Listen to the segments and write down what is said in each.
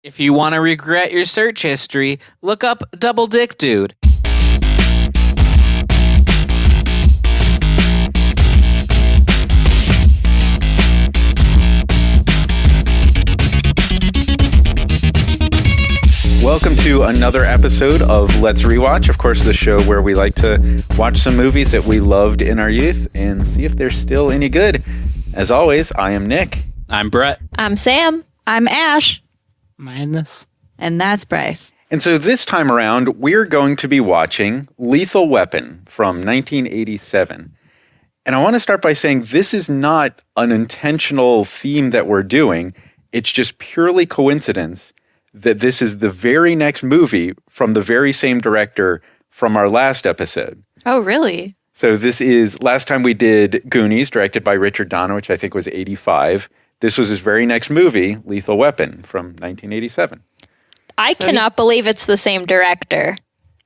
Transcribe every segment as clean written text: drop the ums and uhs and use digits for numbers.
If you want to regret your search history, look up Double Dick Dude. Welcome to another episode of Let's Rewatch, of course, the show where we like to watch some movies that we loved in our youth and see if they're still any good. As always, I am Nick. I'm Bret. I'm Sam. I'm Ash. Madness. And that's Bryce. And so this time around, we're going to be watching Lethal Weapon from 1987. And I want to start by saying this is not an intentional theme that we're doing. It's just purely coincidence that this is the very next movie from the very same director from our last episode. Oh, really? So this is, last time we did Goonies, directed by Richard Donner, which I think was 85. This was his very next movie, Lethal Weapon, from 1987. I cannot believe it's the same director.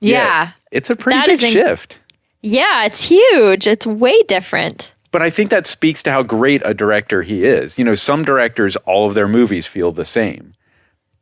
Yeah. It's a pretty big shift. Yeah, it's huge. It's way different. But I think that speaks to how great a director he is. You know, some directors, all of their movies feel the same.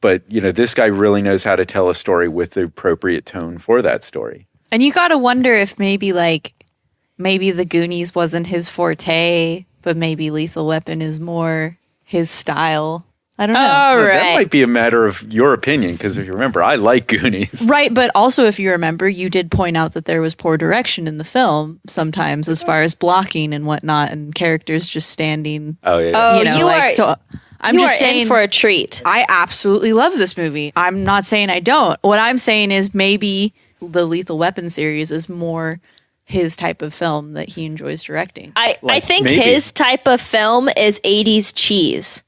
But, you know, this guy really knows how to tell a story with the appropriate tone for that story. And you got to wonder if maybe the Goonies wasn't his forte, but maybe Lethal Weapon is more his style. I don't know. All right. That might be a matter of your opinion, because if you remember, I like Goonies. Right, but also if you remember, you did point out that there was poor direction in the film sometimes as far as blocking and whatnot and characters just standing. Oh, yeah. Oh, you are, so I'm just saying, in for a treat. I absolutely love this movie. I'm not saying I don't. What I'm saying is maybe the Lethal Weapon series is more his type of film that he enjoys directing. I think his type of film is 80s cheese.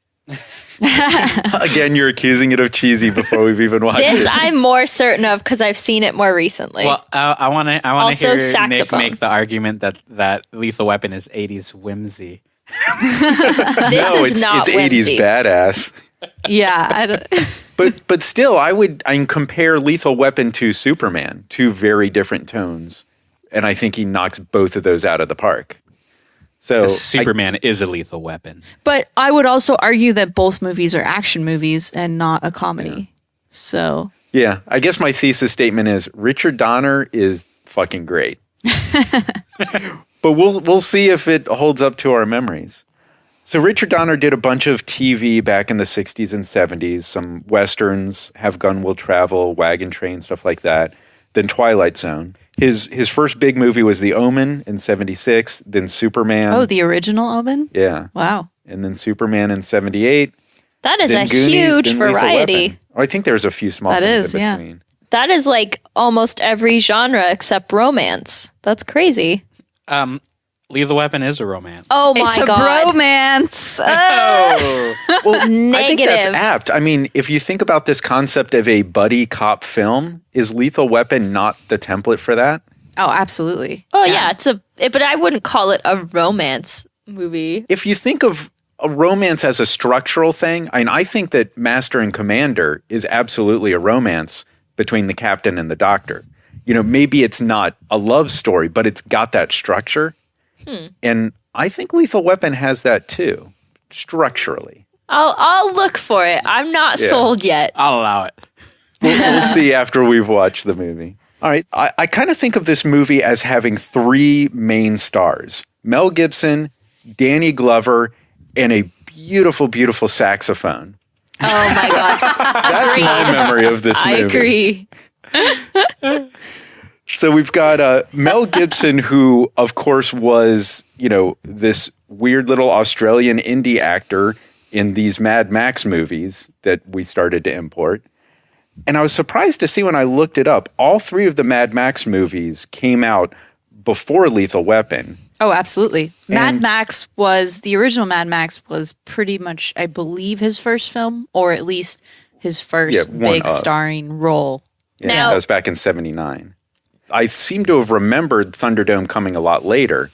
Again, you're accusing it of cheesy before we've even watched This it. I'm more certain of because I've seen it more recently. Well, I want to Also hear saxophone. Nick make the argument that Lethal Weapon is 80s whimsy. This is not it's whimsy. 80s badass. Yeah, I don't. But still, I compare Lethal Weapon to Superman, two very different tones. And I think he knocks both of those out of the park. So Superman is a lethal weapon. But I would also argue that both movies are action movies and not a comedy. Yeah. So yeah, I guess my thesis statement is Richard Donner is fucking great. But we'll see if it holds up to our memories. So Richard Donner did a bunch of TV back in the 60s and 70s, some westerns, Have Gun Will Travel, Wagon Train, stuff like that. Then Twilight Zone. His first big movie was The Omen in 76, then Superman. Oh, the original Omen? Yeah. Wow. And then Superman in 78. That is a Goonies, huge then Lethal variety. Weapon. Oh, I think there's a few small things in between. That is like almost every genre except romance. That's crazy. Lethal Weapon is a romance. Oh my It's a God. bromance. Well, Negative. I think that's apt. I mean, if you think about this concept of a buddy cop film, is Lethal Weapon not the template for that? Oh, absolutely. Oh yeah, but I wouldn't call it a romance movie. If you think of a romance as a structural thing, I mean, I think that Master and Commander is absolutely a romance between the captain and the doctor. You know, maybe it's not a love story, but it's got that structure. And I think Lethal Weapon has that too, structurally. I'll look for it. I'm not sold yet. I'll allow it. We'll see after we've watched the movie. All right. I kind of think of this movie as having three main stars: Mel Gibson, Danny Glover, and a beautiful, beautiful saxophone. Oh my God. That's my memory of this movie. I agree. So we've got Mel Gibson, who, of course, was, you know, this weird little Australian indie actor in these Mad Max movies that we started to import. And I was surprised to see when I looked it up, all three of the Mad Max movies came out before Lethal Weapon. Oh, absolutely. The original Mad Max was pretty much, I believe, his first film, or at least his first big starring role. Yeah, Now- that was back in 79. I seem to have remembered Thunderdome coming a lot later,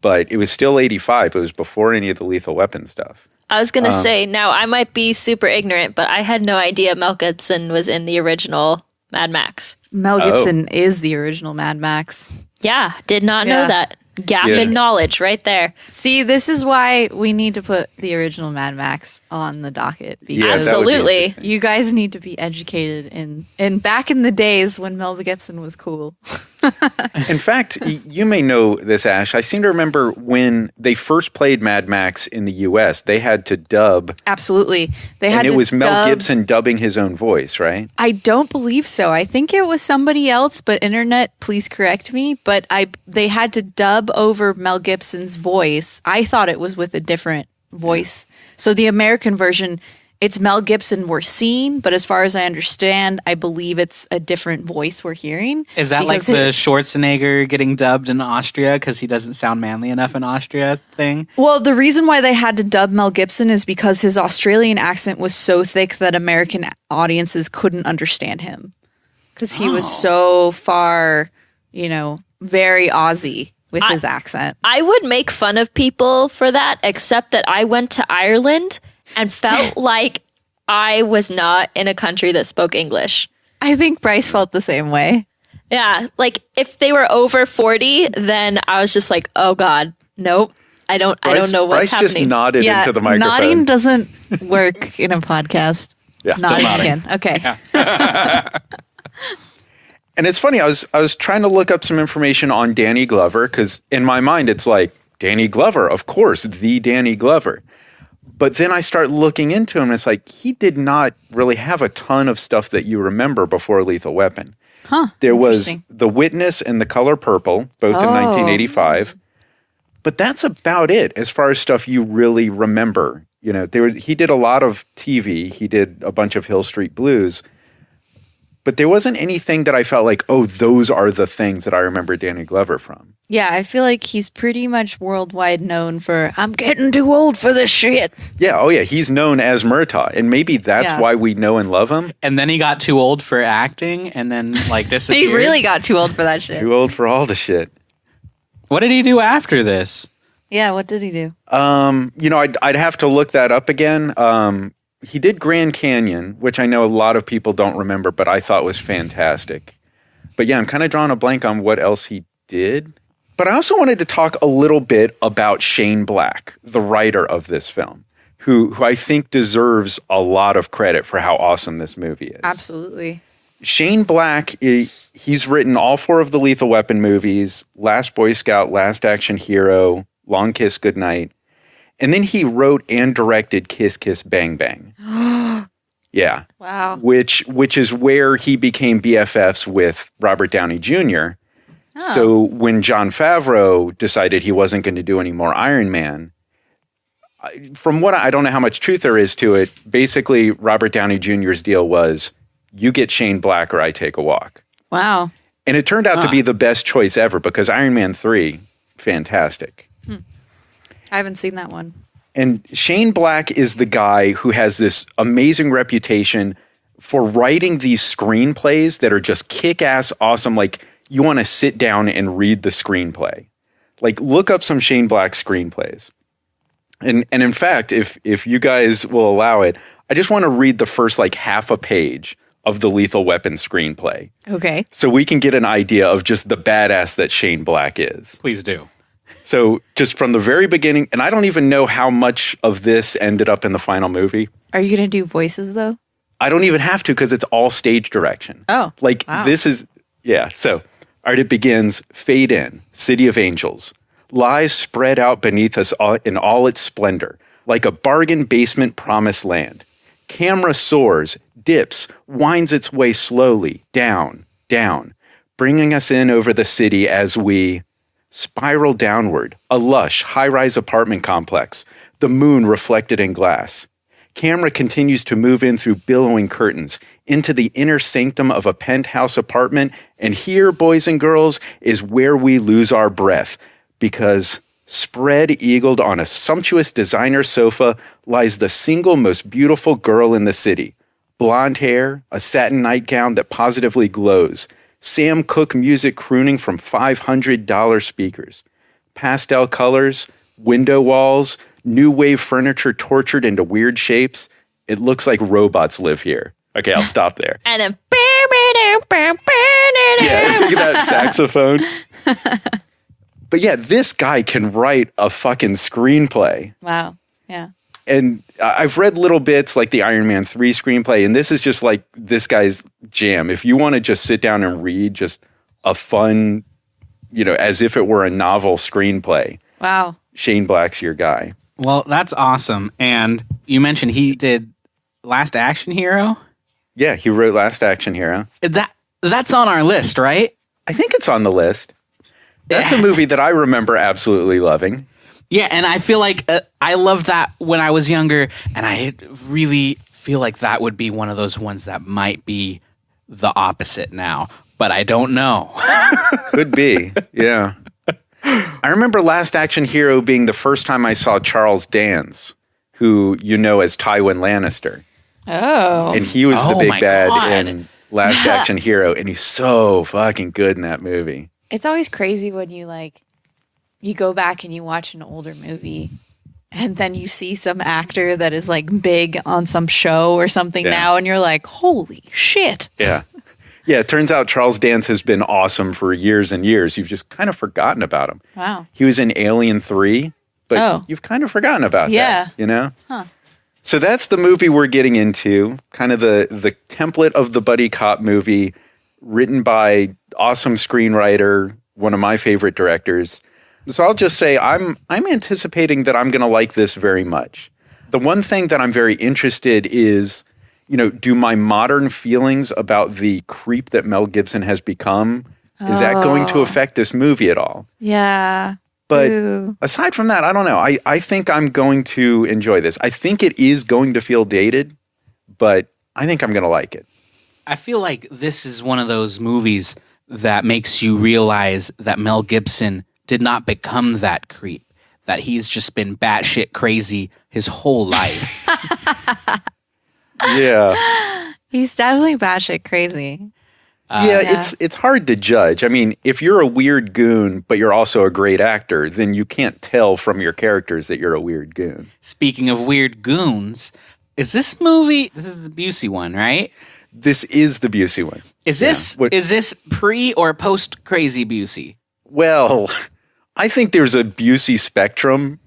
but it was still 85. It was before any of the Lethal Weapon stuff. I was going to say, now I might be super ignorant, but I had no idea Mel Gibson was in the original Mad Max. Mel Gibson is the original Mad Max. Yeah, did not know that. Gap Yeah. in knowledge right there. See, this is why we need to put the original Mad Max on the docket. Yeah, Because that would be Absolutely. interesting. you guys need to be educated in back in the days when Mel Gibson was cool. In fact, you may know this, Ash. I seem to remember when they first played Mad Max in the U.S., they had to dub, Absolutely. They had and it to was Mel dub- Gibson dubbing his own voice, right? I don't believe so. I think it was somebody else, but internet, please correct me. But they had to dub over Mel Gibson's voice. I thought it was with a different voice. So the American version, it's Mel Gibson we're seeing, but as far as I understand, I believe it's a different voice we're hearing. Is that like Because the Schwarzenegger getting dubbed in Austria because he doesn't sound manly enough in Austria thing? Well, the reason why they had to dub Mel Gibson is because his Australian accent was so thick that American audiences couldn't understand him. Because he was so far, very Aussie with his accent. I would make fun of people for that, except that I went to Ireland and felt like I was not in a country that spoke English. I think Bryce felt the same way. Yeah, like if they were over 40, then I was just like, oh God, nope. I don't know what's Bryce happening. just nodded into the microphone. Nodding doesn't work in a podcast. Yeah, still Nodding nodding. again. Okay. And it's funny, I was trying to look up some information on Danny Glover, because in my mind it's like, Danny Glover, of course, the Danny Glover. But then I start looking into him, and it's like, he did not really have a ton of stuff that you remember before Lethal Weapon. Huh. There was Interesting. The Witness and The Color Purple, both in 1985. But that's about it as far as stuff you really remember. He did a lot of TV. He did a bunch of Hill Street Blues. But there wasn't anything that I felt like, oh, those are the things that I remember Danny Glover from. Yeah, I feel like he's pretty much worldwide known for, I'm getting too old for this shit. Yeah, oh yeah, he's known as Murtaugh. And maybe that's Yeah. why we know and love him. And then he got too old for acting and then like disappeared. He really got too old for that shit. Too old for all the shit. What did he do after this? Yeah, what did he do? I'd have to look that up again. He did Grand Canyon, which I know a lot of people don't remember, but I thought was fantastic. But yeah, I'm kind of drawing a blank on what else he did. But I also wanted to talk a little bit about Shane Black, the writer of this film, who I think deserves a lot of credit for how awesome this movie is. Absolutely. Shane Black, he's written all 4 of the Lethal Weapon movies, Last Boy Scout, Last Action Hero, Long Kiss Goodnight. And then he wrote and directed Kiss Kiss Bang Bang. Yeah. Wow. Which is where he became BFFs with Robert Downey Jr. So when Jon Favreau decided he wasn't going to do any more Iron Man, from what I don't know how much truth there is to it, basically Robert Downey Jr.'s deal was, you get Shane Black or I take a walk. Wow. And it turned out to be the best choice ever because Iron Man 3, fantastic. I haven't seen that one. And Shane Black is the guy who has this amazing reputation for writing these screenplays that are just kick-ass awesome. Like, you want to sit down and read the screenplay. Like, look up some Shane Black screenplays. And in fact, if you guys will allow it, I just want to read the first, half a page of the Lethal Weapon screenplay. Okay. So we can get an idea of just the badass that Shane Black is. Please do. So just from the very beginning, and I don't even know how much of this ended up in the final movie. Are you going to do voices, though? I don't even have to because it's all stage direction. Oh, wow. This is, yeah. So, all right, it begins, fade in, City of Angels. Lies spread out beneath us in all its splendor, like a bargain basement promised land. Camera soars, dips, winds its way slowly, down, down, bringing us in over the city as we spiral downward, a lush, high-rise apartment complex, the moon reflected in glass. Camera continues to move in through billowing curtains into the inner sanctum of a penthouse apartment, and here, boys and girls, is where we lose our breath, because spread-eagled on a sumptuous designer sofa lies the single most beautiful girl in the city. Blonde hair, a satin nightgown that positively glows, Sam Cooke music crooning from $500 speakers. Pastel colors, window walls, new wave furniture tortured into weird shapes. It looks like robots live here. Okay, I'll stop there. And then Yeah, think of that saxophone. But yeah, this guy can write a fucking screenplay. Wow. Yeah. And I've read little bits like the Iron Man 3 screenplay, and this is just like this guy's jam. If you want to just sit down and read just a fun, as if it were a novel screenplay. Wow. Shane Black's your guy. Well, that's awesome. And you mentioned he did Last Action Hero? Yeah, he wrote Last Action Hero. That's on our list, right? I think it's on the list. That's a movie that I remember absolutely loving. Yeah, and I feel like I loved that when I was younger, and I really feel like that would be one of those ones that might be the opposite now, but I don't know. Could be, yeah. I remember Last Action Hero being the first time I saw Charles Dance, who you know as Tywin Lannister. Oh. And he was the big bad in Last Action Hero, and he's so fucking good in that movie. It's always crazy when you go back and you watch an older movie and then you see some actor that is like big on some show or something now, and you're like, holy shit. Yeah. Yeah, it turns out Charles Dance has been awesome for years and years. You've just kind of forgotten about him. Wow. He was in Alien 3, but you've kind of forgotten about that, Huh. So that's the movie we're getting into, kind of the template of the buddy cop movie, written by awesome screenwriter, one of my favorite directors. So I'll just say I'm anticipating that I'm going to like this very much. The one thing that I'm very interested is, do my modern feelings about the creep that Mel Gibson has become, is that going to affect this movie at all? Yeah. But aside from that, I don't know. I think I'm going to enjoy this. I think it is going to feel dated, but I think I'm going to like it. I feel like this is one of those movies that makes you realize that Mel Gibson did not become that creep, that he's just been batshit crazy his whole life. Yeah. He's definitely batshit crazy. It's hard to judge. I mean, if you're a weird goon, but you're also a great actor, then you can't tell from your characters that you're a weird goon. Speaking of weird goons, is this movie, this is the Busey one, right? This is the Busey one. Is this pre or post Crazy Busey? Well, I think there's a Busey spectrum,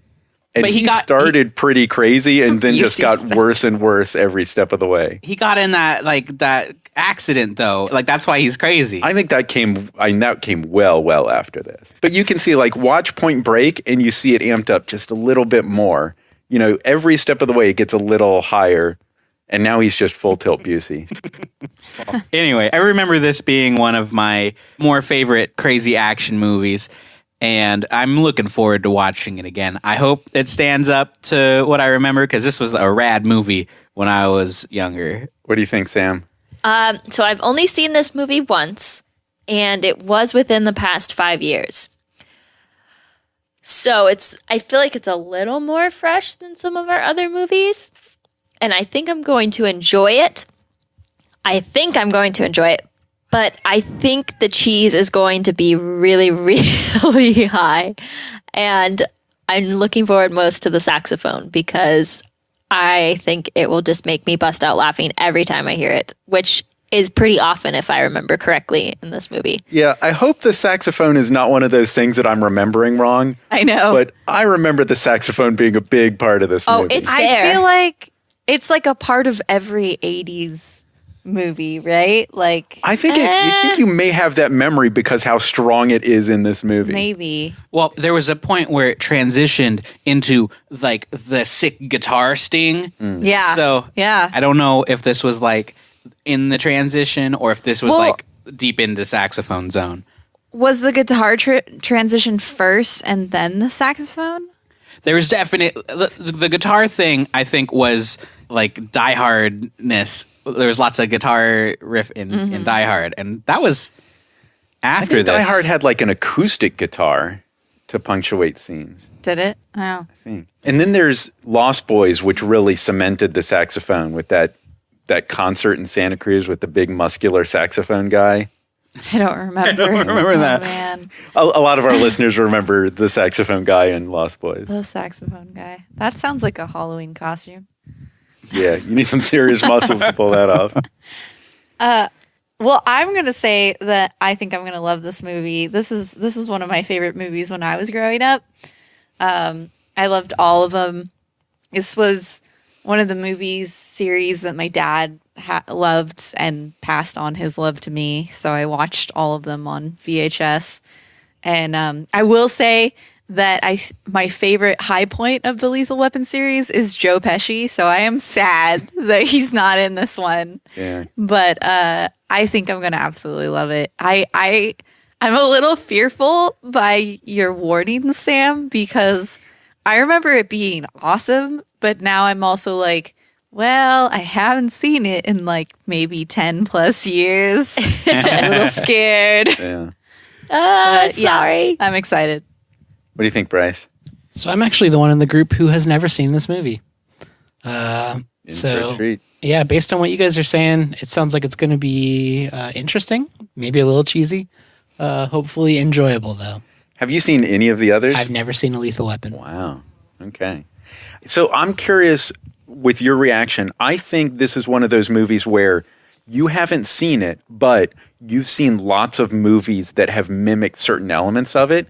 and he started pretty crazy and then just got worse and worse every step of the way. He got in that accident though. Like that's why he's crazy. I think that came well after this. But you can see watch Point Break and you see it amped up just a little bit more. Every step of the way it gets a little higher. And now he's just full tilt Busey. Anyway, I remember this being one of my more favorite crazy action movies, and I'm looking forward to watching it again. I hope it stands up to what I remember, because this was a rad movie when I was younger. What do you think, Sam? So I've only seen this movie once, and it was within the past 5 years. So I feel like it's a little more fresh than some of our other movies. And I think I'm going to enjoy it. But I think the cheese is going to be really, really high. And I'm looking forward most to the saxophone, because I think it will just make me bust out laughing every time I hear it, which is pretty often, if I remember correctly, in this movie. Yeah, I hope the saxophone is not one of those things that I'm remembering wrong. I know. But I remember the saxophone being a big part of this movie. Oh, it's there. I feel like it's like a part of every 80s movie, right? I think you may have that memory because how strong it is in this movie. Maybe. Well, there was a point where it transitioned into the sick guitar sting. Yeah. So yeah. I don't know if this was in the transition or if this was deep into saxophone zone. Was the guitar transition first and then the saxophone? There was the guitar thing, I think, was Die Hardness. There was lots of guitar riff in Die Hard, and that was after this. Die Hard had an acoustic guitar to punctuate scenes. Did it? Oh. I think. And then there's Lost Boys, which really cemented the saxophone with that concert in Santa Cruz with the big muscular saxophone guy. I don't remember. I don't remember that. Man. A lot of our listeners remember the saxophone guy in Lost Boys. The saxophone guy. That sounds like a Halloween costume. Yeah, you need some serious muscles to pull that off. Well, I'm gonna say that I think I'm gonna love this movie. This is one of my favorite movies when I was growing up. I loved all of them. This was one of the movies series that my dad loved and passed on his love to me. So I watched all of them on VHS. And I will say that my favorite high point of the Lethal Weapon series is Joe Pesci. So I am sad that he's not in this one. Yeah. But I think I'm gonna absolutely love it. I'm a little fearful by your warning, Sam, because I remember it being awesome, but now I'm also like, well, I haven't seen it in like maybe 10 plus years. I'm a little scared. Yeah. Sorry. Yeah, I'm excited. What do you think, Bryce? So I'm actually the one in the group who has never seen this movie. In for a treat. Yeah, based on what you guys are saying, it sounds like it's going to be interesting, maybe a little cheesy, hopefully enjoyable though. Have you seen any of the others? I've never seen a Lethal Weapon. Wow. Okay. So I'm curious with your reaction. I think this is one of those movies where you haven't seen it, but you've seen lots of movies that have mimicked certain elements of it.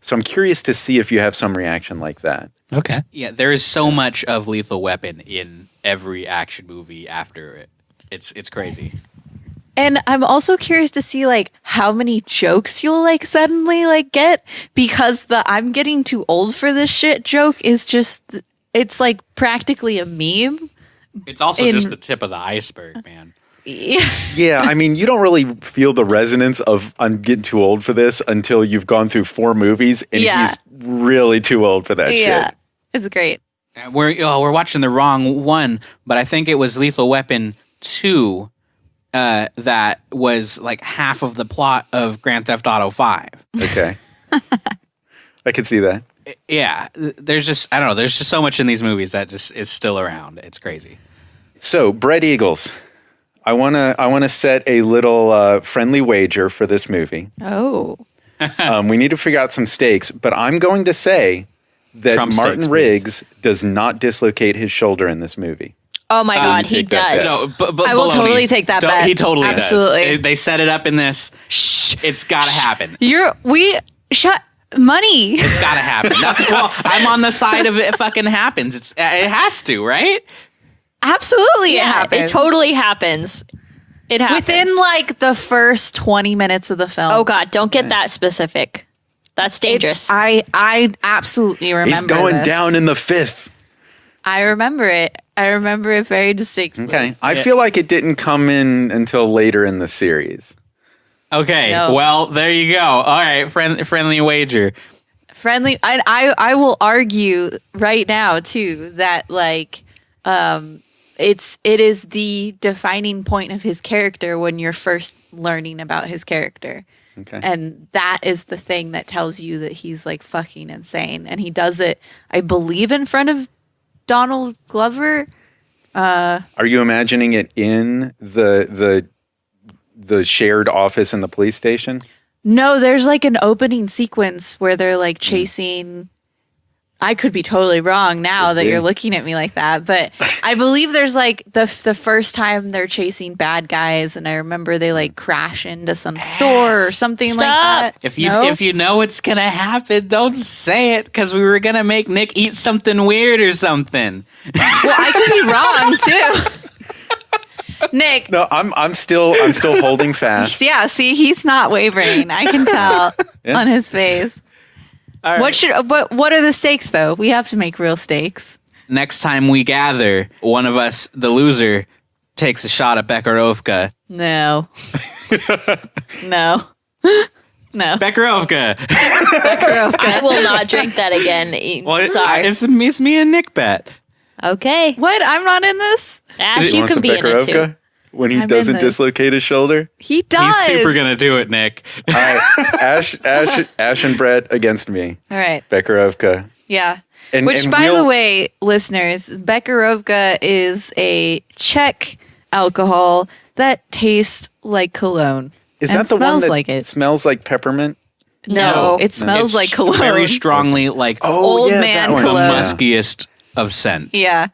So I'm curious to see if you have some reaction like that. Okay. Yeah, there is so much of Lethal Weapon in every action movie after it. It's crazy. And I'm also curious to see like how many jokes you'll like suddenly like get, because the "I'm getting too old for this shit" joke is just, it's like practically a meme. It's also just the tip of the iceberg, man. Yeah. Yeah, I mean, you don't really feel the resonance of "I'm getting too old for this" until you've gone through 4 movies and Yeah. he's really too old for that Yeah. shit. It's great. We're watching the wrong one, but I think it was Lethal Weapon 2 that was like half of the plot of Grand Theft Auto 5. Okay. I can see that. Yeah, there's just, I don't know, there's just so much in these movies that just is still around. It's crazy. So, Bret Eagles, I wanna set a little friendly wager for this movie. Oh. We need to figure out some stakes, but I'm going to say that Trump Martin stakes, Riggs does not dislocate his shoulder in this movie. Oh my God, he take that does. bet. No, I will totally take that bet. He totally Absolutely. does. They set it up in this. Shh. It's got to happen. Money. It's got to happen. Well, I'm on the side of it fucking happens. It has to, right? Absolutely, it Yeah, happens. it totally happens. It happens. Within like the first 20 minutes of the film. Oh God, don't get that specific. That's dangerous. I absolutely remember He's going this. down in the 5th. I remember it. I remember it very distinctly. Okay. I feel like it didn't come in until later in the series. Okay. No. Well, there you go. All right. Friendly wager. Friendly. I will argue right now too that like it is the defining point of his character when you're first learning about his character. Okay. And that is the thing that tells you that he's like fucking insane. And he does it, I believe, in front of Donald Glover. Are you imagining it in the shared office in the police station? No, there's like an opening sequence where they're like chasing. I could be totally wrong now that you're looking at me like that, but I believe there's like the first time they're chasing bad guys, and I remember they like crash into some store or something like that. If you know it's gonna happen, don't say it, because we were gonna make Nick eat something weird or something. Well, I could be wrong too. Nick. No, I'm still holding fast. Yeah, see, he's not wavering. I can tell on his face. All right. What are the stakes though? We have to make real stakes. Next time we gather, one of us, the loser, takes a shot at Bekarovka. No. No. No. Bekarovka. I will not drink that again. Well, Sorry. it's me and Nick bet. Okay. What? I'm not in this? Ash, He you wants can a be in it too. Bekarovka when he I'm in doesn't this. dislocate his shoulder. He does. He's super gonna do it, Nick. All right, Ash and Bret against me. All right. Bekarovka. Yeah. And- Which, and by we'll- the way, listeners, Bekarovka is a Czech alcohol that tastes like cologne. Is and that the one smells that like it? smells like peppermint? No, it smells It's like cologne. Very strongly like Old man that one. the cologne. muskiest of scent. Yeah.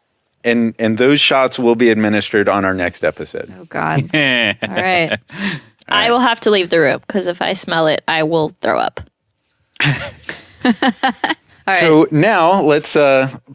And those shots will be administered on our next episode. Oh, God. All right. I will have to leave the room because if I smell it, I will throw up. All right. So now let's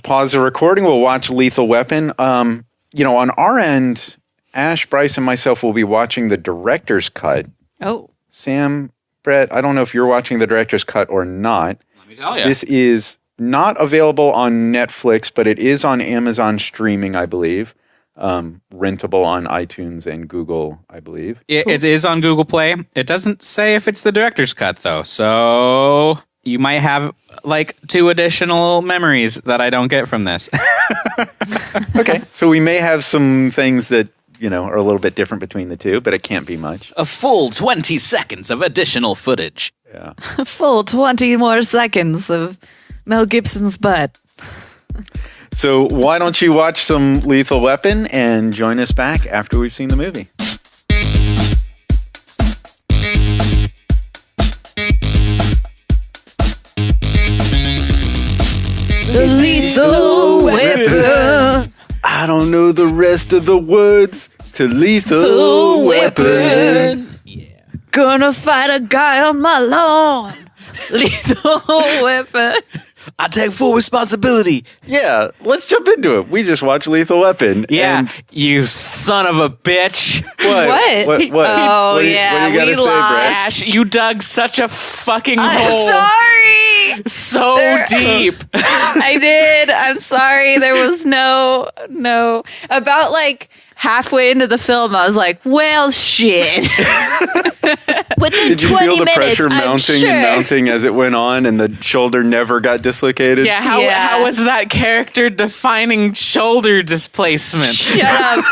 pause the recording. We'll watch Lethal Weapon. On our end, Ash, Bryce, and myself will be watching the director's cut. Oh. Sam, Bret, I don't know if you're watching the director's cut or not. Let me tell you. This is not available on Netflix, but it is on Amazon streaming, I believe. Rentable on iTunes and Google, I believe. It is on Google Play. It doesn't say if it's the director's cut, though. So you might have like 2 additional memories that I don't get from this. Okay. So we may have some things that, are a little bit different between the two, but it can't be much. A full 20 seconds of additional footage. Yeah. A full 20 more seconds of Mel Gibson's butt. So why don't you watch some Lethal Weapon and join us back after we've seen the movie? The Lethal Weapon. I don't know the rest of the words to Lethal Weapon. Gonna fight a guy on my lawn. Lethal Weapon. I take full responsibility. Yeah, let's jump into it. We just watched Lethal Weapon. Yeah, And you son of a bitch. what? What? Oh, what do you yeah, gotta we say, lost. Bret? Ash, you dug such a fucking I'm hole. sorry. So There- deep. I did. I'm sorry. There was no. About like halfway into the film, I was like, well, shit. Within Did you 20 feel the minutes, pressure I'm mounting sure. and mounting as it went on and the shoulder never got dislocated? Yeah, how was that character defining shoulder displacement? Shut up.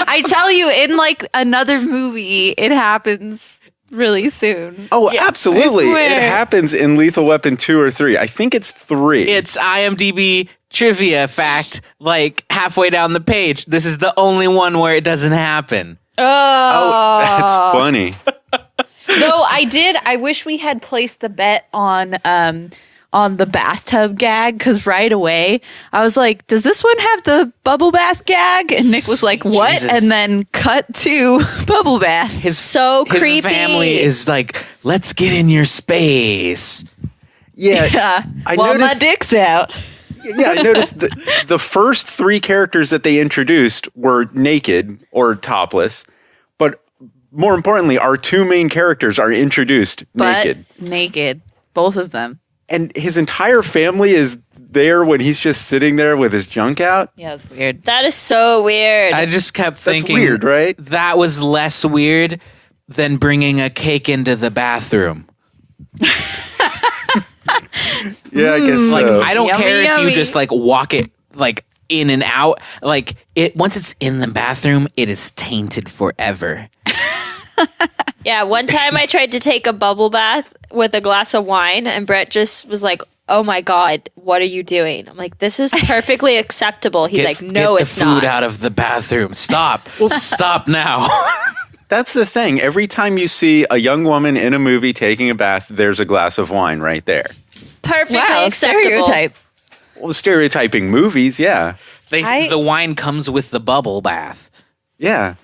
I tell you, in like another movie, it happens really soon. Oh, absolutely. I swear. It happens in Lethal Weapon 2 or 3. I think it's 3. It's IMDb trivia fact, like halfway down the page. This is the only one where it doesn't happen. Oh, that's funny. No, I did. I wish we had placed the bet on the bathtub gag, because right away I was like, does this one have the bubble bath gag? And Nick was like, what? Jesus. And then cut to bubble bath. So His creepy. family is like, let's get in your space. Yeah. Yeah. I While my noticed- dick's out. Yeah, I noticed the first 3 characters that they introduced were naked or topless, but more importantly, our 2 main characters are introduced But naked. naked. Both of them. And his entire family is there when he's just sitting there with his junk out. Yeah, it's weird. That is so weird. I just kept That's thinking, weird, right? that was less weird than bringing a cake into the bathroom. Yeah, I guess Like, so. I don't Yummy, care if you yummy. just like walk it like in and out. Like it once it's in the bathroom, it is tainted forever. Yeah, one time I tried to take a bubble bath with a glass of wine, and Bret just was like, "Oh my god, what are you doing?" I'm like, "This is perfectly acceptable." He's like, "No, get it's the food not." out of the bathroom. Stop. Stop now. That's the thing. Every time you see a young woman in a movie taking a bath, there's a glass of wine right there. Perfectly Wow, acceptable. stereotype. Well, stereotyping movies, yeah. The wine comes with the bubble bath. Yeah.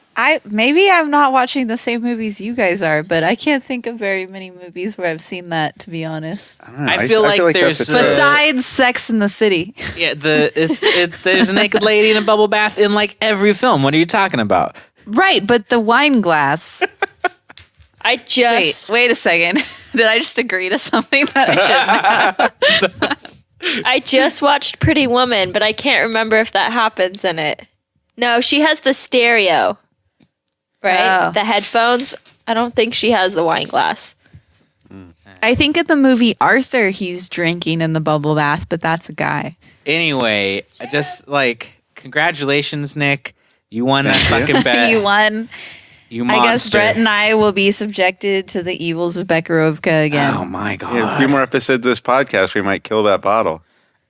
Maybe I'm not watching the same movies you guys are, but I can't think of very many movies where I've seen that, to be honest. I don't know. I feel like that's there's, a trope. Besides Sex in the City. Yeah, there's a naked lady in a bubble bath in like every film. What are you talking about? Right, but the wine glass. I just Wait a second. Did I just agree to something that I shouldn't have? I just watched Pretty Woman, but I can't remember if that happens in it. No, she has the stereo. Right? Oh. The headphones. I don't think she has the wine glass. I think in the movie Arthur, he's drinking in the bubble bath, but that's a guy. Anyway, I just like congratulations, Nick. You won that Thank you. fucking bet. You won. You monster. I guess Bret and I will be subjected to the evils of Bekarovka again. Oh my god. Yeah, a few more episodes of this podcast, we might kill that bottle.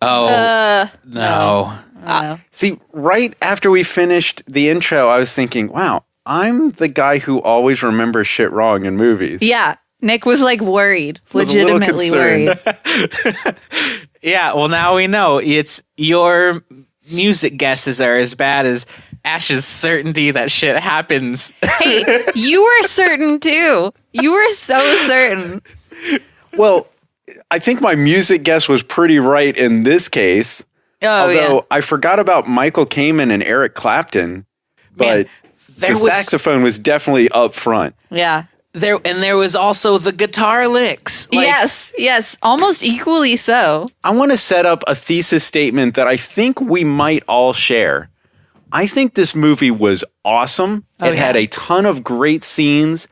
Oh no. I don't know. See, right after we finished the intro, I was thinking, wow, I'm the guy who always remembers shit wrong in movies. Yeah. Nick was like worried, I was a little legitimately concerned. worried. Yeah, well now we know it's your music guesses are as bad as Ash's certainty that shit happens. Hey, you were certain too. You were so certain. Well, I think my music guess was pretty right in this case. Although I forgot about Michael Kamen and Eric Clapton, but the saxophone was definitely up front. Yeah. There was also the guitar licks. Yes, almost equally so. I want to set up a thesis statement that I think we might all share. I think this movie was awesome. It had a ton of great scenes,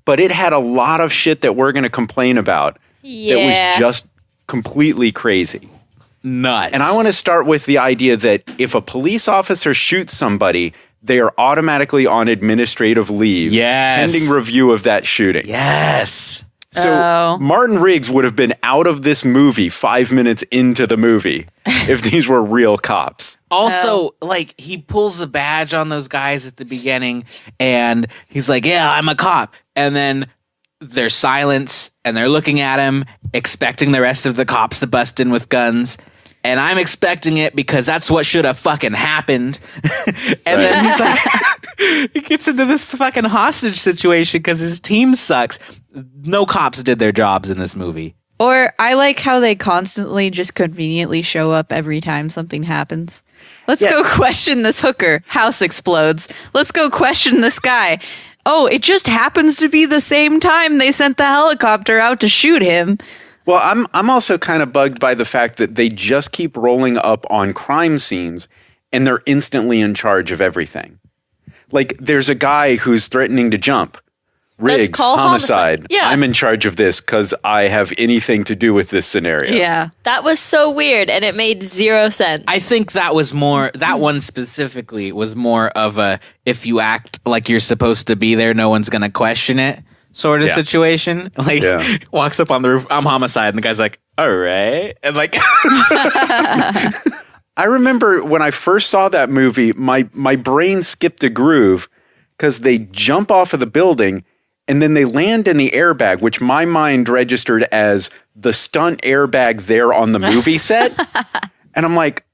but it had a lot of shit that we're going to complain about that was just completely crazy. Nuts. And I want to start with the idea that if a police officer shoots somebody, they are automatically on administrative leave pending review of that shooting. Yes. So Martin Riggs would have been out of this movie 5 minutes into the movie if these were real cops. Also, like, he pulls the badge on those guys at the beginning, and he's like, yeah, I'm a cop. And then there's silence, and they're looking at him, expecting the rest of the cops to bust in with guns. And I'm expecting it because that's what should have fucking happened. And then he's like, he gets into this fucking hostage situation because his team sucks. No cops did their jobs in this movie. Or I like how they constantly just conveniently show up every time something happens. Let's go question this hooker. House explodes. Let's go question this guy. Oh, it just happens to be the same time they sent the helicopter out to shoot him. Well, I'm also kind of bugged by the fact that they just keep rolling up on crime scenes and they're instantly in charge of everything. Like, there's a guy who's threatening to jump. Riggs, homicide. Yeah. I'm in charge of this because I have anything to do with this scenario. Yeah. That was so weird, and it made zero sense. I think that one specifically was more of a, if you act like you're supposed to be there, no one's going to question it sort of situation. Like, walks up on the roof, I'm homicide, and the guy's like, all right. And like, I remember when I first saw that movie, my brain skipped a groove because they jump off of the building and then they land in the airbag, which my mind registered as the stunt airbag there on the movie set. And I'm like,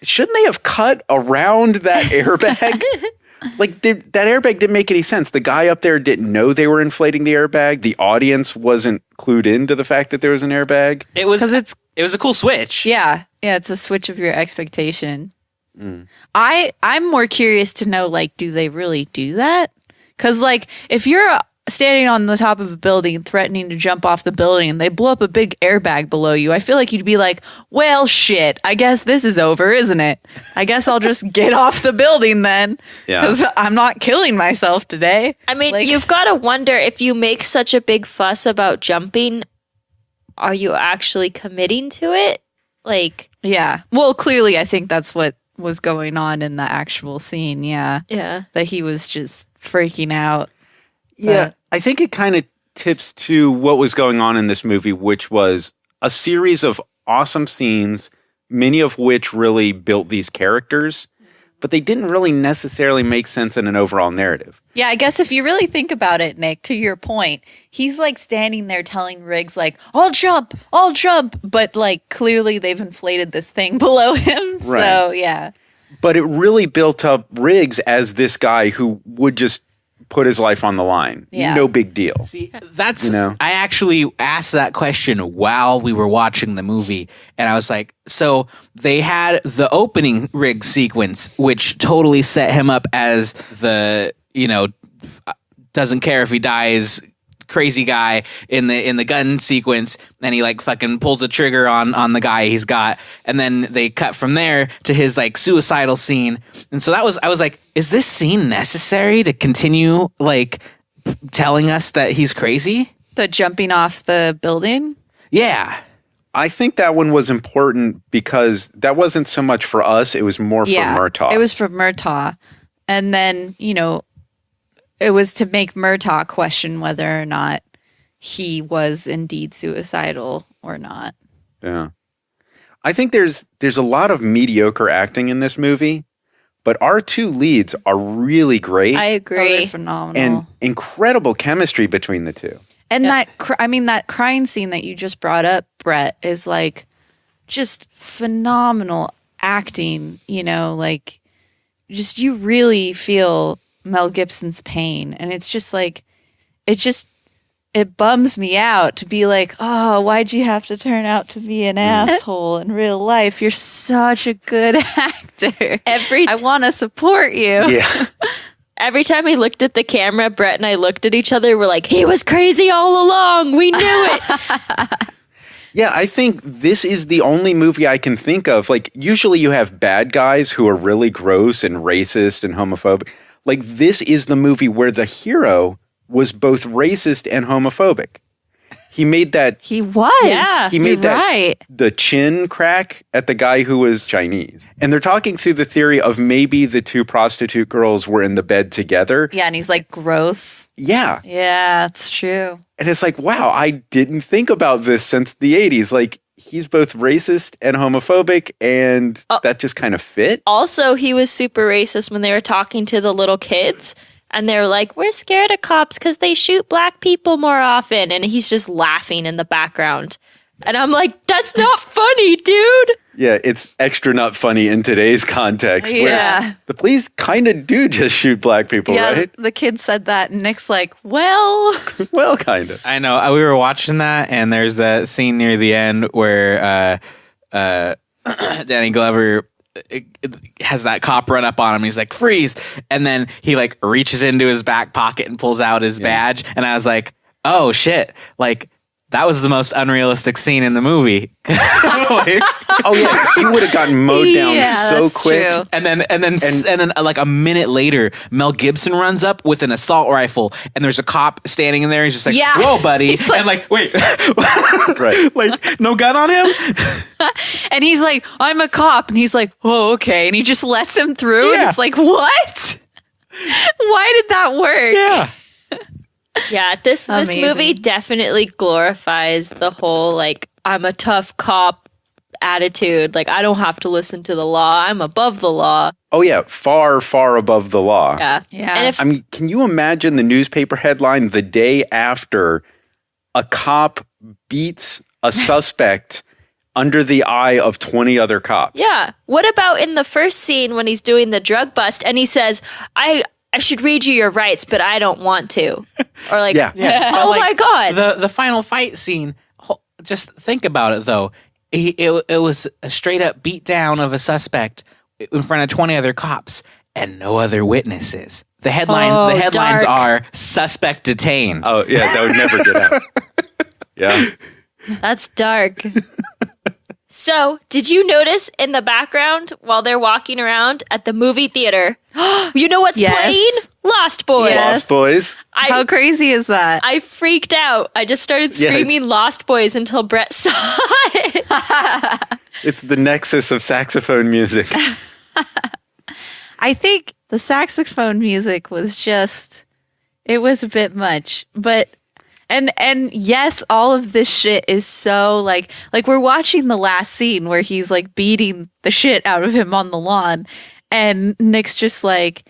shouldn't they have cut around that airbag? Like, that airbag didn't make any sense. The guy up there didn't know they were inflating the airbag. The audience wasn't clued into the fact that there was an airbag. It was a cool switch. Yeah. Yeah, it's a switch of your expectation. I'm more curious to know, like, do they really do that? Because, like, if you're standing on the top of a building threatening to jump off the building and they blow up a big airbag below you, I feel like you'd be like, well, shit, I guess this is over, isn't it? I guess I'll just get off the building then because I'm not killing myself today. I mean, like, you've got to wonder, if you make such a big fuss about jumping, are you actually committing to it? Like, yeah. Well, clearly, I think that's what was going on in the actual scene. Yeah. Yeah. That he was just freaking out. Yeah. I think it kind of tips to what was going on in this movie, which was a series of awesome scenes, many of which really built these characters, but they didn't really necessarily make sense in an overall narrative. Yeah, I guess if you really think about it, Nick, to your point, he's like standing there telling Riggs, like, I'll jump. But like, clearly they've inflated this thing below him. Right. So, yeah. But it really built up Riggs as this guy who would just put his life on the line. Yeah. No big deal. See, I actually asked that question while we were watching the movie, and I was like, so they had the opening Riggs sequence, which totally set him up as the, doesn't care if he dies, crazy guy in the gun sequence, and he like fucking pulls the trigger on the guy he's got, and then they cut from there to his like suicidal scene. And so I was like, is this scene necessary to continue like telling us that he's crazy? The jumping off the building? Yeah. I think that one was important because that wasn't so much for us, it was more for Murtaugh. It was for Murtaugh. And then, it was to make Murtaugh question whether or not he was indeed suicidal or not. Yeah. I think there's a lot of mediocre acting in this movie, but our two leads are really great. I agree. Oh, they're phenomenal. And incredible chemistry between the two. And that crying scene that you just brought up, Bret, is like just phenomenal acting, like just you really feel Mel Gibson's pain. And it's just like, it bums me out to be like, oh, why'd you have to turn out to be an asshole in real life? You're such a good actor. I want to support you. Yeah. Every time we looked at the camera, Bret and I looked at each other. We're like, he was crazy all along. We knew it. Yeah, I think this is the only movie I can think of. Like, usually you have bad guys who are really gross and racist and homophobic. Like, this is the movie where the hero was both racist and homophobic. He made that. He was. Yeah, he made that. Right. The chin crack at the guy who was Chinese. And they're talking through the theory of maybe the two prostitute girls were in the bed together. Yeah, and he's like, gross. Yeah. Yeah, that's true. And it's like, wow, I didn't think about this since the 80s. Like, he's both racist and homophobic, and that just kind of fit. Also, he was super racist when they were talking to the little kids. And they were like, we're scared of cops because they shoot black people more often. And he's just laughing in the background. And I'm like, that's not funny, dude. Yeah, it's extra not funny in today's context. Yeah. Where the police kind of do just shoot black people, right? The kid said that, and Nick's like, well. Well, kind of. I know. We were watching that, and there's that scene near the end where Danny Glover has that cop run up on him. And he's like, freeze. And then he like reaches into his back pocket and pulls out his badge. And I was like, oh shit. Like, that was the most unrealistic scene in the movie. Oh yeah, he would have gotten mowed down so quick. True. And then like a minute later, Mel Gibson runs up with an assault rifle, and there's a cop standing in there. He's just like, whoa, buddy. And like, wait, Right. like no gun on him? And he's like, I'm a cop. And he's like, oh, okay. And he just lets him through. And Yeah. it's like, what? Why did that work? Yeah. Yeah, this Amazing. movie definitely glorifies the whole, like, I'm a tough cop attitude. Like, I don't have to listen to the law. I'm above the law. Oh yeah, far, far above the law. Yeah. Yeah. And if I mean, can you imagine the newspaper headline the day after a cop beats a suspect under the eye of 20 other cops? Yeah. What about in the first scene when he's doing the drug bust and he says, I should read you your rights, but I don't want to. Or like, Yeah. oh my God. The final fight scene, just think about it though. It was a straight up beat down of a suspect in front of 20 other cops and no other witnesses. The headlines dark. are suspect detained. Oh yeah, that would never get out. Yeah. That's dark. So, did you notice in the background while they're walking around at the movie theater, you know what's Yes. playing? Lost Boys. Yes. Lost Boys. How crazy is that? I freaked out. I just started Yeah, screaming Lost Boys until Bret saw it. It's the nexus of saxophone music. I think the saxophone music was just, it was a bit much. But and yes, all of this shit is so like we're watching the last scene where he's like beating the shit out of him on the lawn, and Nick's just like,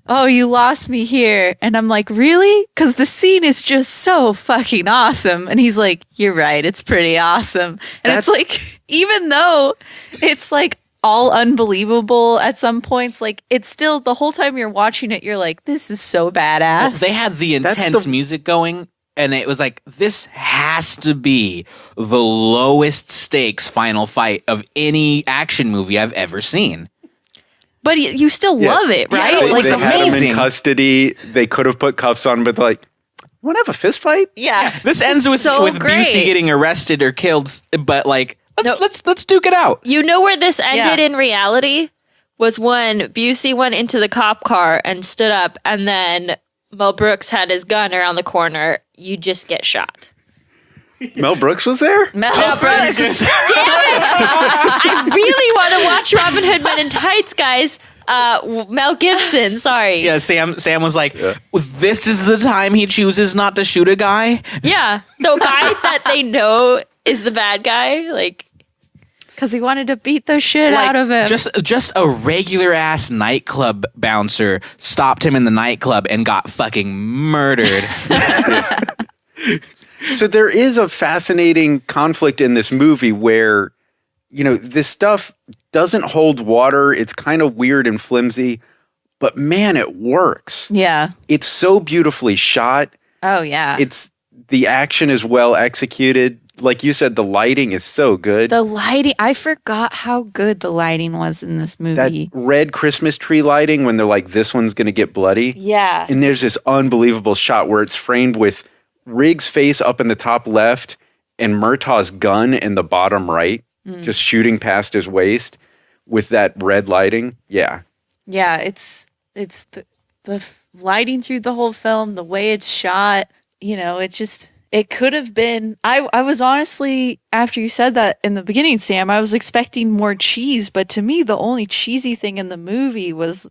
oh, you lost me here. And I'm like, really? Because the scene is just so fucking awesome. And he's like, you're right, it's pretty awesome. And it's like, even though it's like all unbelievable at some points, like it's still, the whole time you're watching it, you're like, this is so badass. They had the That's intense the- music going, and it was like, this has to be the lowest stakes final fight of any action movie I've ever seen. But you still Yeah. love it, right? it They, was they had him amazing. in custody. They could have put cuffs on, but they're like, you want to have a fist fight? Yeah. This ends with So with great. Busey getting arrested or killed, but like, let's duke it out. You know where this ended Yeah. in reality? Was when Busey went into the cop car and stood up, and then Mel Brooks had his gun around the corner. You just get shot. Mel Brooks was there? Mel Brooks. Brooks. Damn it! I really want to watch Robin Hood Men in Tights, guys. Mel Gibson, sorry. Yeah, Sam was like, this is the time he chooses not to shoot a guy. Yeah, the guy that they know is the bad guy. Like, Because he wanted to beat the shit out of him. Just a regular ass nightclub bouncer stopped him in the nightclub and got fucking murdered. So there is a fascinating conflict in this movie where, you know, this stuff doesn't hold water. It's kind of weird and flimsy, but man, it works. Yeah. It's so beautifully shot. Oh, yeah. The action is well executed. Like you said, the lighting is so good. The lighting, I forgot how good the lighting was in this movie. That red Christmas tree lighting when they're like, this one's going to get bloody. Yeah. And there's this unbelievable shot where it's framed with Riggs' face up in the top left and Murtaugh's gun in the bottom right, just shooting past his waist with that red lighting. Yeah. Yeah, it's the lighting through the whole film, the way it's shot, it could have been, I was honestly, after you said that in the beginning, Sam, I was expecting more cheese, but to me, the only cheesy thing in the movie was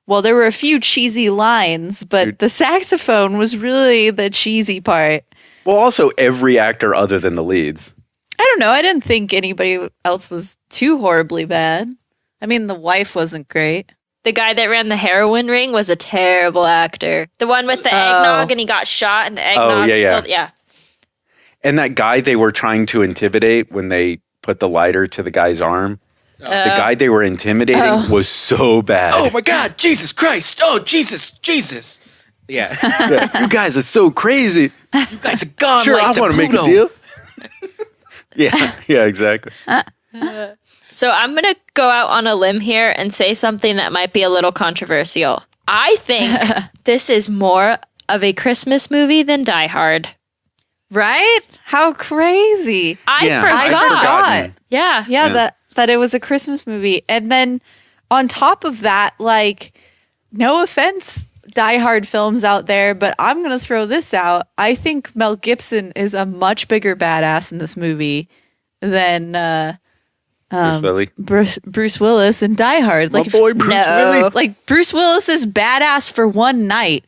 well, there were a few cheesy lines, but the saxophone was really the cheesy part. Well, also every actor other than the leads. I don't know. I didn't think anybody else was too horribly bad. I mean, the wife wasn't great. The guy that ran the heroin ring was a terrible actor. The one with the eggnog and he got shot and the eggnog spilled. Yeah. And that guy they were trying to intimidate when they put the lighter to the guy's arm. The guy they were intimidating was so bad. Oh my God, Jesus Christ. Oh, Jesus. Yeah. You guys are so crazy. You guys are gone. Sure, like I want to make a Pluto. deal. Yeah, exactly. So I'm going to go out on a limb here and say something that might be a little controversial. I think this is more of a Christmas movie than Die Hard. Right? How crazy. I I'd forgot. forgotten. Yeah. That it was a Christmas movie. And then on top of that, like, no offense, Die Hard films out there, but I'm going to throw this out. I think Mel Gibson is a much bigger badass in this movie than Bruce Willis in Die Hard. My boy Bruce Willis. Like, Bruce Willis is badass for one night.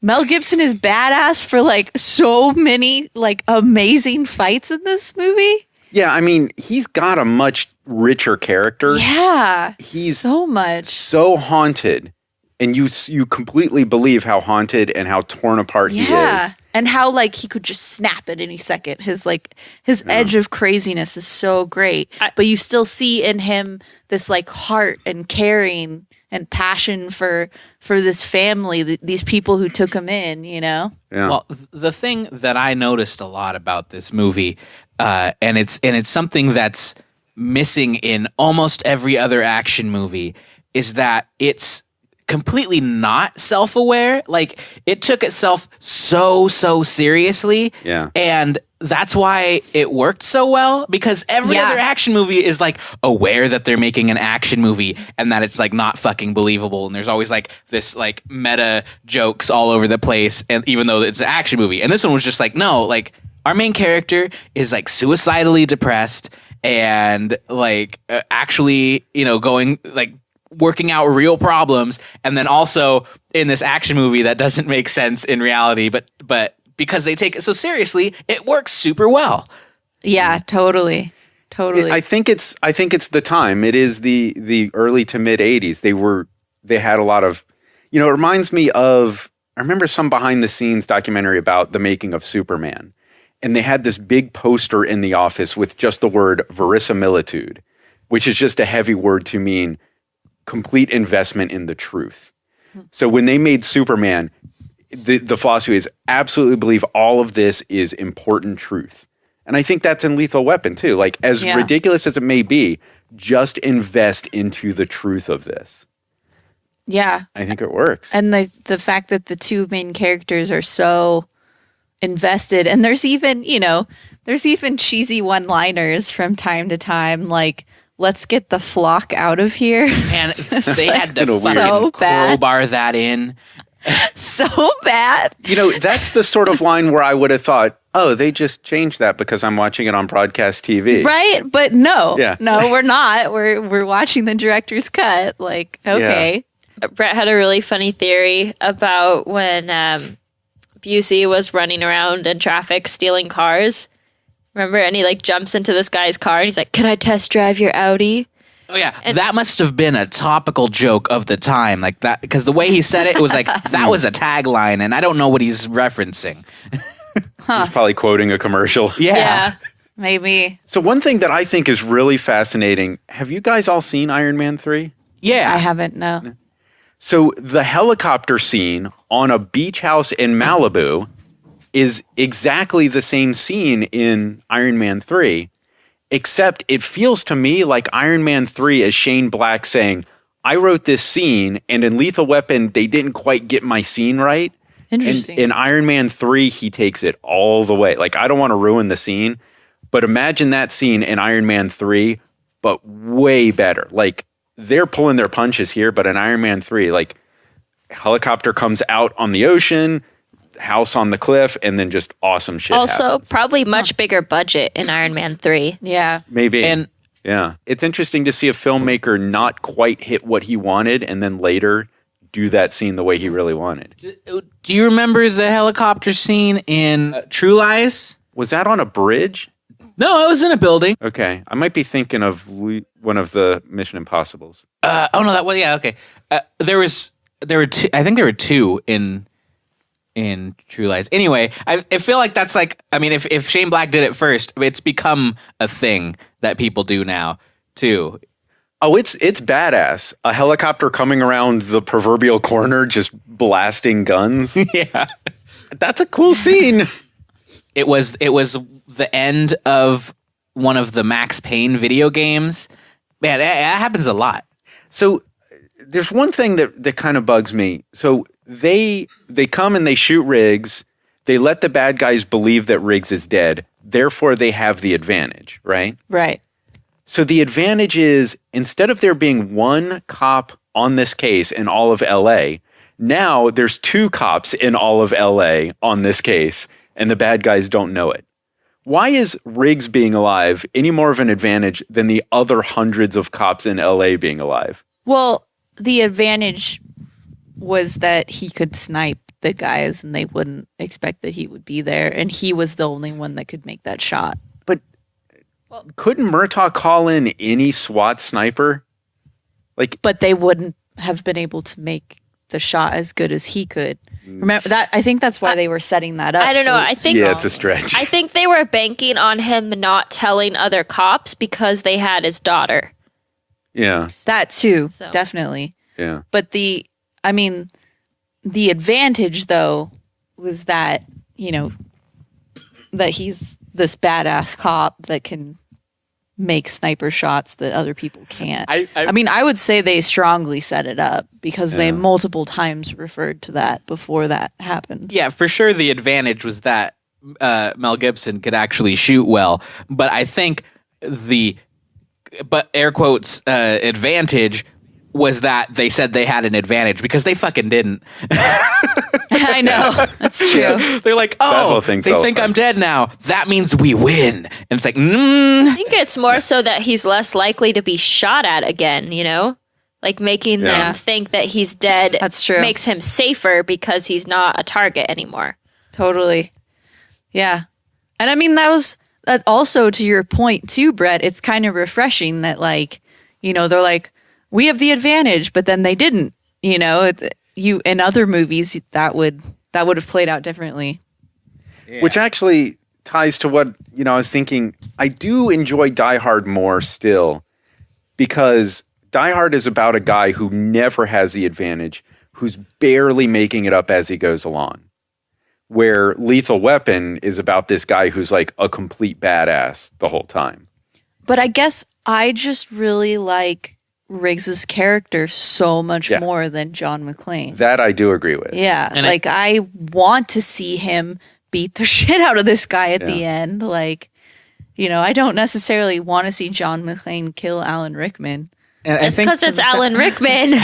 Mel Gibson is badass for like so many like amazing fights in this movie. Yeah, I mean, he's got a much richer character. Yeah. He's so much. so haunted. And you completely believe how haunted and how torn apart he is. And how like he could just snap at any second. His edge of craziness is so great. But you still see in him this like heart and caring and passion for this family, these people who took him in, Yeah. Well, the thing that I noticed a lot about this movie, and it's something that's missing in almost every other action movie, is that it's completely not self-aware. Like, it took itself so seriously. Yeah. And that's why it worked so well, because every other action movie is like aware that they're making an action movie and that it's like not fucking believable. And there's always like this like meta jokes all over the place. And even though it's an action movie, and this one was just like, no, like our main character is like suicidally depressed and like actually, going like working out real problems. And then also in this action movie that doesn't make sense in reality, but because they take it so seriously, it works super well. Yeah, totally. I think it's the time. It is the early to mid 80s. They had a lot of, it reminds me of, I remember some behind the scenes documentary about the making of Superman. And they had this big poster in the office with just the word verisimilitude, which is just a heavy word to mean complete investment in the truth. So when they made Superman, the philosophy is absolutely believe all of this is important truth. And I think that's in Lethal Weapon too. Like, as ridiculous as it may be, just invest into the truth of this. Yeah. I think it works. And the fact that the two main characters are so invested, and there's even cheesy one-liners from time to time, like, let's get the flock out of here. And they had to so crowbar that in. So bad. That's the sort of line where I would have thought, oh, they just changed that because I'm watching it on broadcast TV. Right? But no. Yeah. No, we're not. We're watching the director's cut. Like, okay. Yeah. Bret had a really funny theory about when Buzzi was running around in traffic stealing cars. Remember? And he like jumps into this guy's car and he's like, "Can I test drive your Audi?" Oh yeah, and that must have been a topical joke of the time, like that, because the way he said it was like that was a tagline, and I don't know what he's referencing. He's probably quoting a commercial. Yeah. Maybe. So one thing that I think is really fascinating, have you guys all seen Iron Man 3? Yeah. I haven't, no. So the helicopter scene on a beach house in Malibu is exactly the same scene in Iron Man 3, except it feels to me like Iron Man 3 is Shane Black saying, I wrote this scene, and in Lethal Weapon, they didn't quite get my scene right. Interesting. In Iron Man 3, he takes it all the way. Like, I don't want to ruin the scene, but imagine that scene in Iron Man 3, but way better. Like, they're pulling their punches here, but in Iron Man 3, like, helicopter comes out on the ocean, house on the cliff, and then just awesome shit Also, happens. probably much bigger budget in Iron Man 3. Yeah. Maybe. And Yeah. It's interesting to see a filmmaker not quite hit what he wanted and then later do that scene the way he really wanted. do you remember the helicopter scene in True Lies? Was that on a bridge? No, it was in a building. Okay. I might be thinking of one of the Mission Impossibles. Oh no, that was yeah. Okay, there were two. I think there were two in True Lies. Anyway, I feel like that's like. I mean, if Shane Black did it first, it's become a thing that people do now too. Oh, it's badass. A helicopter coming around the proverbial corner just blasting guns. Yeah, That's a cool scene. it was the end of one of the Max Payne video games. Man, that happens a lot. So there's one thing that kind of bugs me. So they come and they shoot Riggs. They let the bad guys believe that Riggs is dead. Therefore, they have the advantage, right? Right. So the advantage is instead of there being one cop on this case in all of LA, now there's two cops in all of LA on this case, and the bad guys don't know it. Why is Riggs being alive any more of an advantage than the other hundreds of cops in LA being alive? Well, the advantage was that he could snipe the guys and they wouldn't expect that he would be there. And he was the only one that could make that shot. But couldn't Murtaugh call in any SWAT sniper? But they wouldn't have been able to make the shot as good as he could. Remember that? I think that's why they were setting that up. I don't know. I think Yeah, it's a stretch. I think they were banking on him not telling other cops because they had his daughter. Yeah, That too, So. definitely. yeah. But the advantage though was that, that he's this badass cop that can make sniper shots that other people can't. I would say they strongly set it up because they multiple times referred to that before that happened. Yeah, for sure the advantage was that Mel Gibson could actually shoot well. But I think air quotes, advantage was that they said they had an advantage because they fucking didn't. I know. That's true. They're like, whole thing they fell think apart. I'm dead now. That means we win. And it's like, I think it's more so that he's less likely to be shot at again, Like making them think that he's dead. That's true. Makes him safer because he's not a target anymore. Totally. Yeah. And I mean, that also to your point too, Bret, it's kind of refreshing that they're like, we have the advantage, but then they didn't, in other movies that would have played out differently. Which actually ties to what, I was thinking. I do enjoy Die Hard more still because Die Hard is about a guy who never has the advantage, who's barely making it up as he goes along. Where Lethal Weapon is about this guy who's like a complete badass the whole time. But I guess I just really like Riggs's character so much more than John McClane. That I do agree with. Yeah. And I want to see him beat the shit out of this guy at the end. I don't necessarily want to see John McClane kill Alan Rickman. and I It's think because it's Alan Rickman.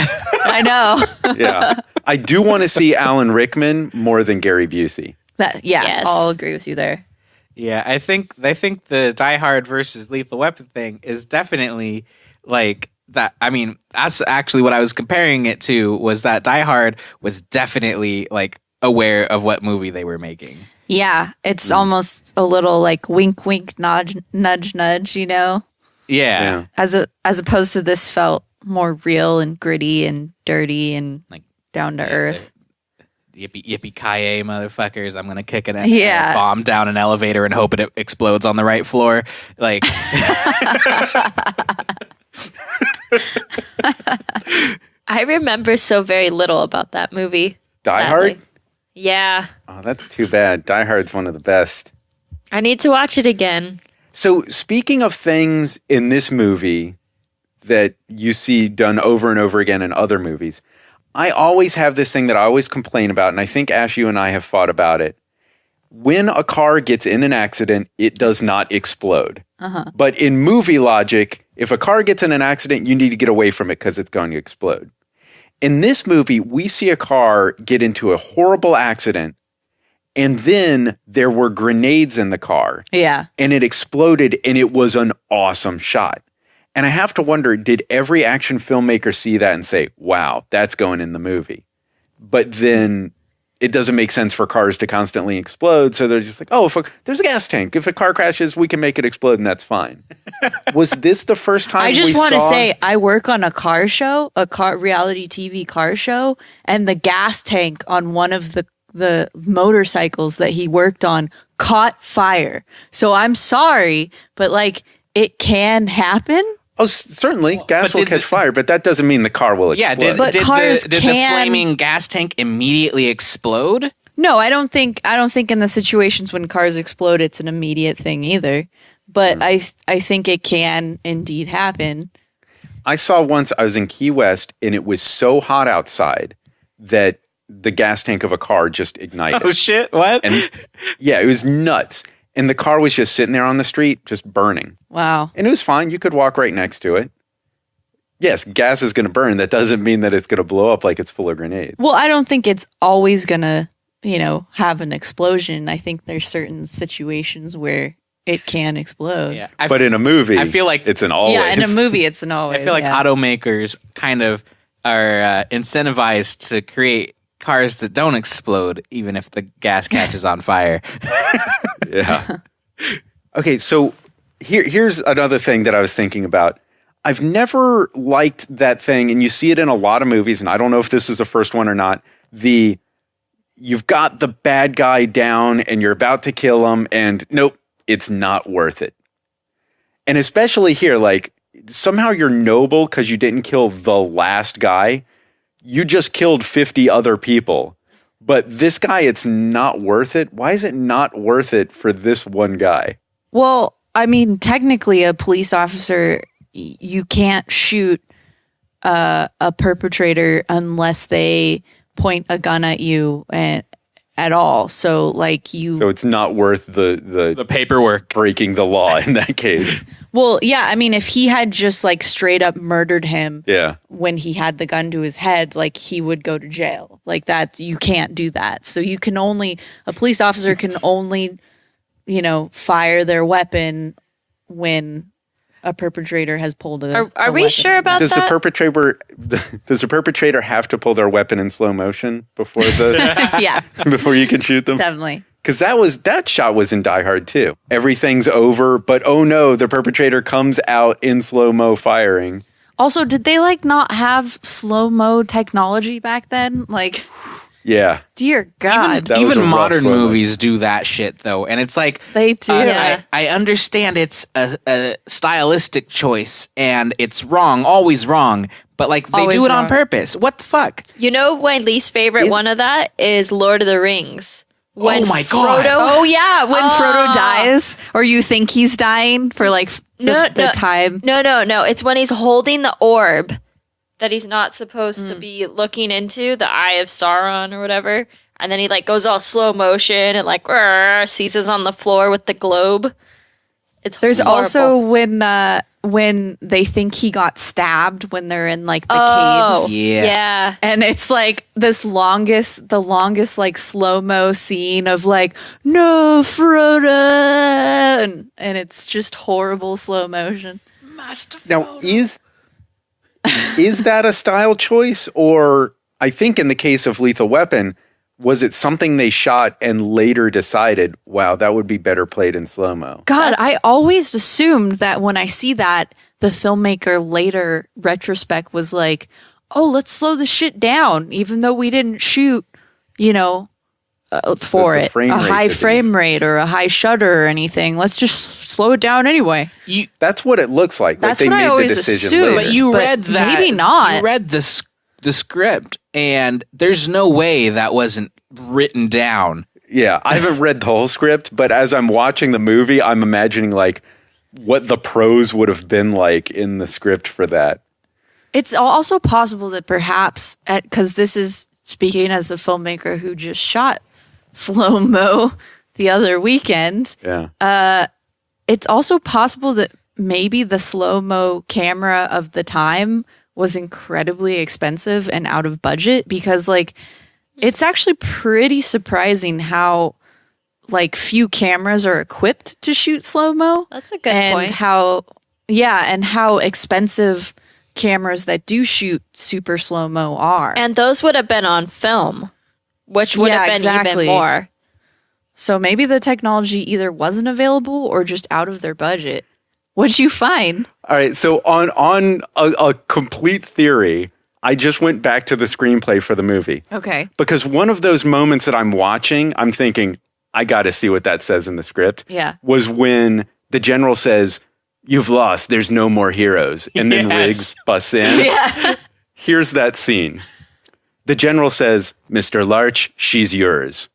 I know. Yeah. I do want to see Alan Rickman more than Gary Busey. Yes. I'll agree with you there. Yeah, I think the Die Hard versus Lethal Weapon thing is definitely like that. I mean, that's actually what I was comparing it to, was that Die Hard was definitely like aware of what movie they were making. Yeah, it's almost a little like wink, wink, nudge, nudge, nudge. Yeah. As opposed to this felt more real and gritty and dirty and Like down to earth. yippee yippee ki motherfuckers! I'm gonna kick a bomb down an elevator and hope it explodes on the right floor. Like, I remember so very little about that movie. Die Hard? Yeah. Oh, that's too bad. Die Hard's one of the best. I need to watch it again. So speaking of things in this movie that you see done over and over again in other movies, I always have this thing that I always complain about, and I think, Ash, you and I have fought about it. When a car gets in an accident, it does not explode. But in movie logic, if a car gets in an accident, you need to get away from it because it's going to explode. In this movie, we see a car get into a horrible accident, and then there were grenades in the car. Yeah. And it exploded, and it was an awesome shot. And I have to wonder, did every action filmmaker see that and say, wow, that's going in the movie? But then it doesn't make sense for cars to constantly explode. So they're just like, oh, there's a gas tank. If a car crashes, we can make it explode, and that's fine. Was this the first time I just we want to saw- say, I work on a car show, reality TV car show, and the gas tank on one of the motorcycles that he worked on caught fire. So I'm sorry, but like, it can happen. Oh, certainly, gas but will did catch fire, but that doesn't mean the car will explode. yeah, But did cars the can- flaming gas tank immediately explode? No, I don't think in the situations when cars explode, it's an immediate thing either. But I think it can indeed happen. I saw once, I was in Key West, and it was so hot outside that the gas tank of a car just ignited. Oh shit! What? And yeah, it was nuts. And the car was just sitting there on the street, just burning. Wow. And it was fine. You could walk right next to it. Yes, gas is going to burn. That doesn't mean that it's going to blow up like it's full of grenades. Well, I don't think it's always going to, have an explosion. I think there's certain situations where it can explode. Yeah, But in a movie, I feel like it's an always. Yeah, in a movie, it's an always. I feel like yeah. automakers kind of are incentivized to create cars that don't explode, even if the gas catches on fire. Yeah. Okay, so here's another thing that I was thinking about. I've never liked that thing, and you see it in a lot of movies, and I don't know if this is the first one or not. You've got the bad guy down, and you're about to kill him, and nope, it's not worth it. And especially here, like, somehow you're noble because you didn't kill the last guy. You just killed 50 other people. But this guy, it's not worth it. Why is it not worth it for this one guy? Well, I mean, technically, a police officer, you can't shoot a perpetrator unless they point a gun at you at all. So, like So it's not worth the paperwork. breaking the law in that case. Well, yeah. I mean, if he had just like straight up murdered him, Yeah. when he had the gun to his head, like he would go to jail. Like that, you can't do that. So a police officer can only, fire their weapon when a perpetrator has pulled a. Are a we weapon. sure about Does that? the perpetrator have to pull their weapon in slow motion before Yeah, before you can shoot them? definitely. Because that shot was in Die Hard too. Everything's over, but oh no, the perpetrator comes out in slow-mo firing. Also, did they like not have slow-mo technology back then? Like, Yeah. dear God. That was a Even rough modern slow-mo. movies do that shit though, and it's like They do. Yeah. I understand it's a stylistic choice and it's wrong, always wrong, but like they Always do it on wrong. purpose. What the fuck? My least favorite one of that is Lord of the Rings. When Oh my God. Oh yeah, when Oh. Frodo dies, or you think he's dying for like the time. No. It's when he's holding the orb that he's not supposed to be looking into, the Eye of Sauron or whatever. And then he like goes all slow motion and like seizes on the floor with the globe. It's There's horrible. also when they think he got stabbed when they're in like the caves. Yeah. And it's like the longest like slow-mo scene of like, no, Frodo. And it's just horrible slow motion. Now, is that a style choice, or I think in the case of Lethal Weapon, was it something they shot and later decided, wow, that would be better played in slow-mo? God, I always assumed that when I see that, the filmmaker later retrospect was like, oh, let's slow the shit down, even though we didn't shoot, for The it. frame A rate high could be- frame rate or a high shutter or anything. Let's just slow it down anyway. That's what it looks like. That's like they what I made always the decision assumed. later. But you But read that. maybe not. You read the script, and there's no way that wasn't written down. Yeah, I haven't read the whole script, but as I'm watching the movie, I'm imagining like what the prose would have been like in the script for that. It's also possible that perhaps, because this is speaking as a filmmaker who just shot slow-mo the other weekend, Yeah. it's also possible that maybe the slow-mo camera of the time was incredibly expensive and out of budget, because like it's actually pretty surprising how like few cameras are equipped to shoot slow-mo. That's a good and point. how expensive cameras that do shoot super slow-mo are. And those would have been on film, which would Yeah, have been exactly. even more. So maybe the technology either wasn't available or just out of their budget. What'd you find? All right. So on a complete theory, I just went back to the screenplay for the movie. Okay. Because one of those moments that I'm watching, I'm thinking, I got to see what that says in the script. Yeah. Was when the general says, "You've lost. There's no more heroes." And then Yes. Riggs busts in. Yeah. Here's that scene. The general says, "Mr. Larch, she's yours."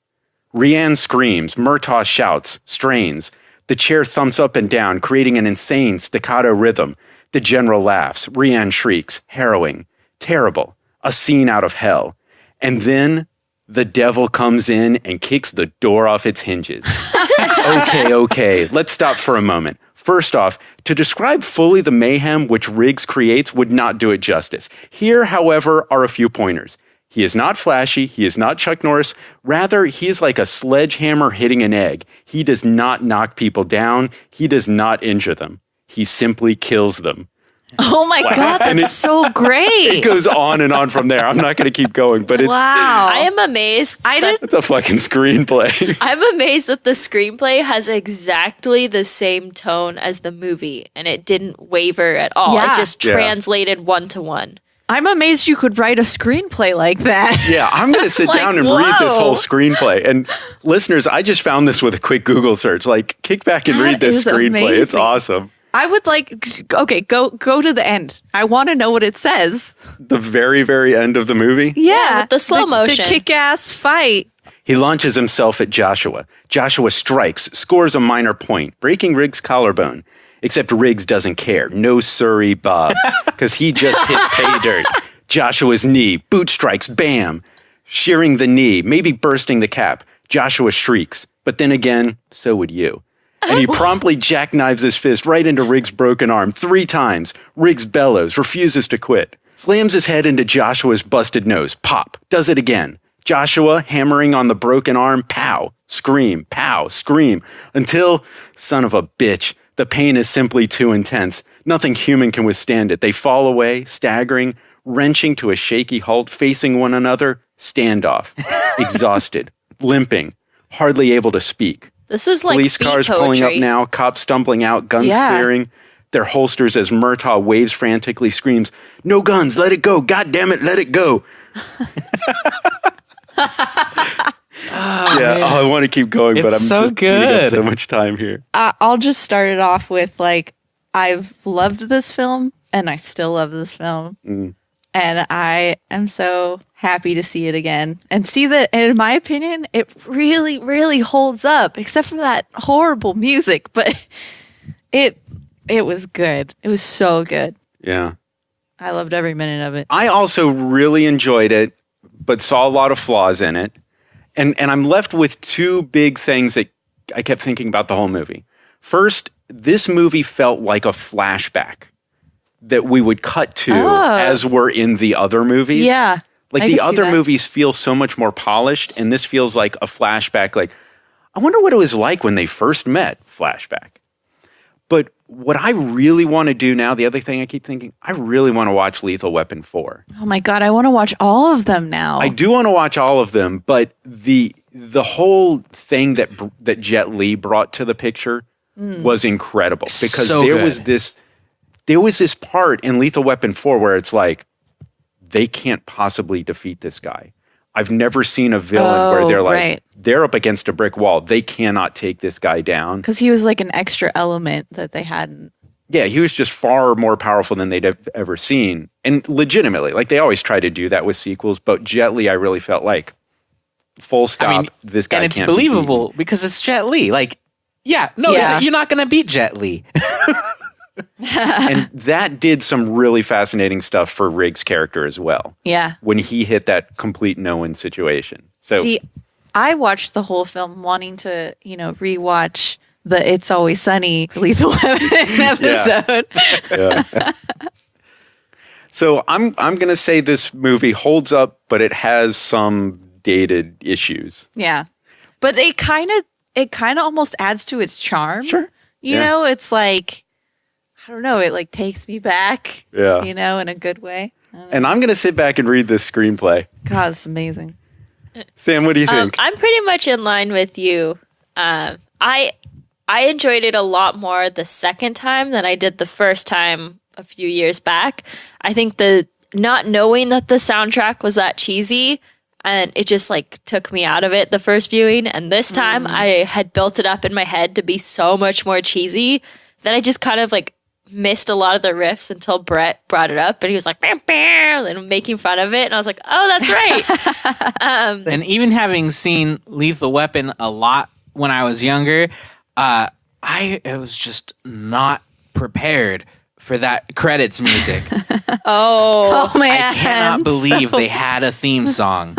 Rianne screams. Murtaugh shouts, strains. The chair thumps up and down, creating an insane staccato rhythm. The general laughs. Rianne shrieks. Harrowing. Terrible. A scene out of hell. And then the devil comes in and kicks the door off its hinges. Okay. Let's stop for a moment. First off, to describe fully the mayhem which Riggs creates would not do it justice. Here, however, are a few pointers. He is not flashy. He is not Chuck Norris. Rather, he is like a sledgehammer hitting an egg. He does not knock people down. He does not injure them. He simply kills them. Oh my God, And that's so It great. goes on and on from there. I'm not going to keep going, but Wow. I am amazed. it's a fucking screenplay. I'm amazed that the screenplay has exactly the same tone as the movie, and it didn't waver at all. Yeah. It just Yeah. translated one to one. I'm amazed you could write a screenplay like that. Yeah, I'm going to sit Like, down and read this whoa. whole screenplay. And listeners, I just found this with a quick Google search. Like, kick back and That read this is screenplay. It's amazing. awesome. I would go to the end. I want to know what it says. The very, very end of the movie. Yeah, with the slow motion. the kick-ass fight. He launches himself at Joshua. Joshua strikes, scores a minor point, breaking Riggs' collarbone. Except Riggs doesn't care. No sorry, Bob, because he just hit pay dirt. Joshua's knee, boot strikes, bam, shearing the knee, maybe bursting the cap. Joshua shrieks, but then again, so would you. And he promptly jackknives his fist right into Riggs' broken arm 3 times. Riggs bellows, refuses to quit. Slams his head into Joshua's busted nose. Pop. Does it again. Joshua hammering on the broken arm. Pow. Scream. Pow. Scream. Until, son of a bitch, the pain is simply too intense. Nothing human can withstand it. They fall away, staggering, wrenching to a shaky halt, facing one another. Standoff. Exhausted. Limping. Hardly able to speak. This is like Police beat cars poetry. pulling up now, cops stumbling out, guns Yeah. clearing, their holsters as Murtaugh waves frantically, screams, "No guns, let it go, God damn it, let it go." I want to keep going, but It's I'm so just we got good. so much time here. I'll just start it off with like, I've loved this film and I still love this film. And I am so happy to see it again and see that, in my opinion, it really, really holds up, except for that horrible music. But it was good. It was so good. Yeah. I loved every minute of it. I also really enjoyed it, but saw a lot of flaws in it. And I'm left with 2 big things that I kept thinking about the whole movie. First, this movie felt like a flashback that we would cut to as we're in the other movies. Yeah. Like I the could see other that. movies feel so much more polished, and this feels like a flashback. Like, I wonder what it was like when they first met, flashback. But what I really want to do now, the other thing I keep thinking, I really want to watch Lethal Weapon 4. Oh my God, I want to watch all of them now. I do want to watch all of them, but the whole thing that Jet Li brought to the picture was incredible, because So there good. was this part in Lethal Weapon 4 where it's like, they can't possibly defeat this guy. I've never seen a villain where they're like, right. they're up against a brick wall. They cannot take this guy down. Because he was like an extra element that they hadn't. Yeah, he was just far more powerful than they'd have ever seen. And legitimately, like they always try to do that with sequels, but Jet Li, I really felt like, full stop, this guy and it's can't be believable beaten. because it's Jet Li. Like, yeah, you're not going to beat Jet Li. And that did some really fascinating stuff for Riggs' character as well. Yeah. When he hit that complete no-win situation. So See, I watched the whole film wanting to, rewatch the It's Always Sunny Lethal Weapon episode. Yeah. So I'm going to say this movie holds up, but it has some dated issues. Yeah. But it kind of almost adds to its charm. Sure. You know, it's like, I don't know, it like takes me back, in a good way. And I'm going to sit back and read this screenplay. God, it's amazing. Sam, what do you think? I'm pretty much in line with you. I enjoyed it a lot more the second time than I did the first time a few years back. I think the not knowing that the soundtrack was that cheesy, and it just like took me out of it the first viewing. And this time I had built it up in my head to be so much more cheesy that I just kind of like missed a lot of the riffs until Bret brought it up and he was like, bam, bam, and making fun of it. And I was like, oh, that's right. And even having seen Lethal Weapon a lot when I was younger, I was just not prepared for that credits music. Oh man. I cannot believe they had a theme song.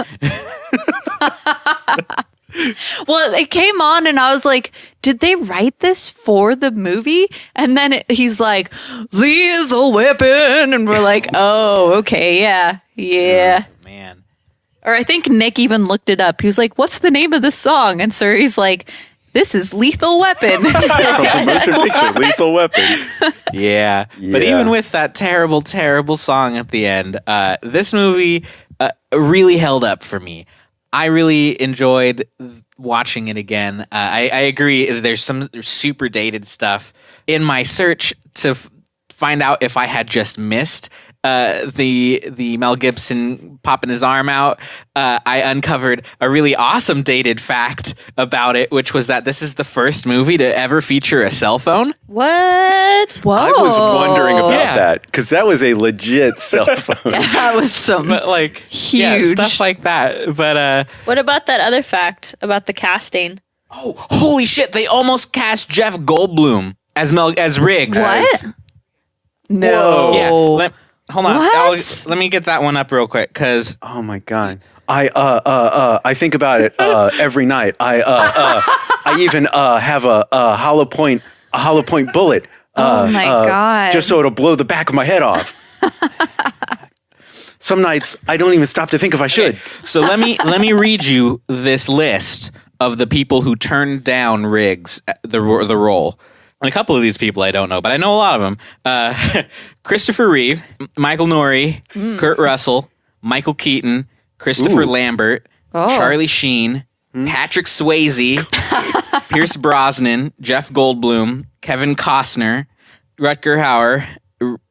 Well, it came on and I was like, did they write this for the movie? And then he's like, Lethal Weapon. And we're like, oh, okay, yeah. Oh, man. Or I think Nick even looked it up. He was like, what's the name of this song? And so he's like, this is Lethal Weapon. From the motion picture, Lethal Weapon. Yeah. But even with that terrible, terrible song at the end, this movie really held up for me. I really enjoyed watching it again. I agree. There's some super dated stuff. In my search to find out if I had just missed the Mel Gibson popping his arm out, I uncovered a really awesome dated fact about it, which was that this is the first movie to ever feature a cell phone. what? Whoa. I was wondering about Yeah. that because that was a legit cell phone. That was some But like, yeah, huge stuff like that. But What about that other fact about the casting? oh, holy shit! They almost cast Jeff Goldblum as Riggs. What? No. Whoa. Yeah. Hold on. What? Let me get that one up real quick because Oh my god. I think about it every night. I even have a hollow point bullet. Oh my God. Just so it'll blow the back of my head off. Some nights I don't even stop to think if I should. So let me read you this list of the people who turned down Riggs the role. And a couple of these people I don't know, but I know a lot of them. Christopher Reeve, Michael Nouri, Kurt Russell, Michael Keaton, Christopher Lambert, Charlie Sheen, Patrick Swayze, Pierce Brosnan, Jeff Goldblum, Kevin Costner, Rutger Hauer,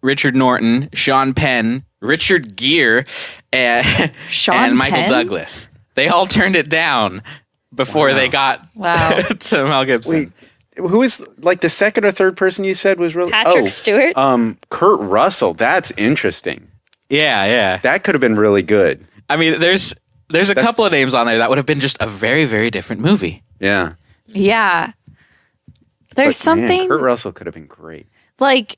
Richard Norton, Sean Penn, Richard Gere, and Michael Penn? Douglas. They all turned it down before they got to Mel Gibson. Wait, who is like the second or third person you said was really Patrick Stewart? Kurt Russell. That's interesting. Yeah. That could have been really good. I mean, there's a couple of names on there that would have been just a very, very different movie. Yeah. Yeah. There's But, man, something Kurt Russell could have been great. like,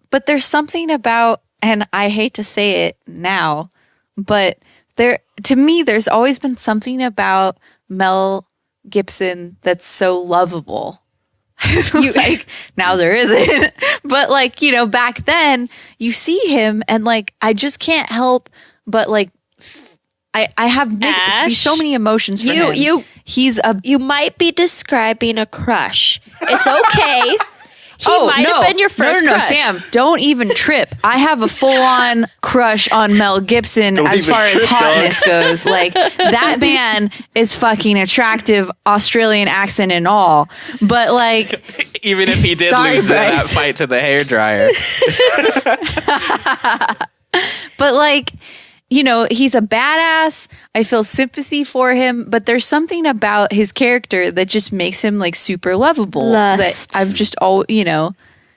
but there's something about, and I hate to say it now, but to me, there's always been something about Mel Gibson that's so lovable. Like now there isn't, but like, back then you see him and like, I just can't help but like, I have Ash, so many emotions for him. You might be describing a crush. It's okay. He might have been your first no, crush. Sam, don't even trip. I have a full-on crush on Mel Gibson Don't as even far as trip, hotness goes. Like, that man is fucking attractive, Australian accent and all. But, like... Even if he did Sorry, lose that Bryce. fight to the hairdryer. But, like, you know, he's a badass. I feel sympathy for him, but there's something about his character that just makes him like super lovable. Lust. That I've just you know,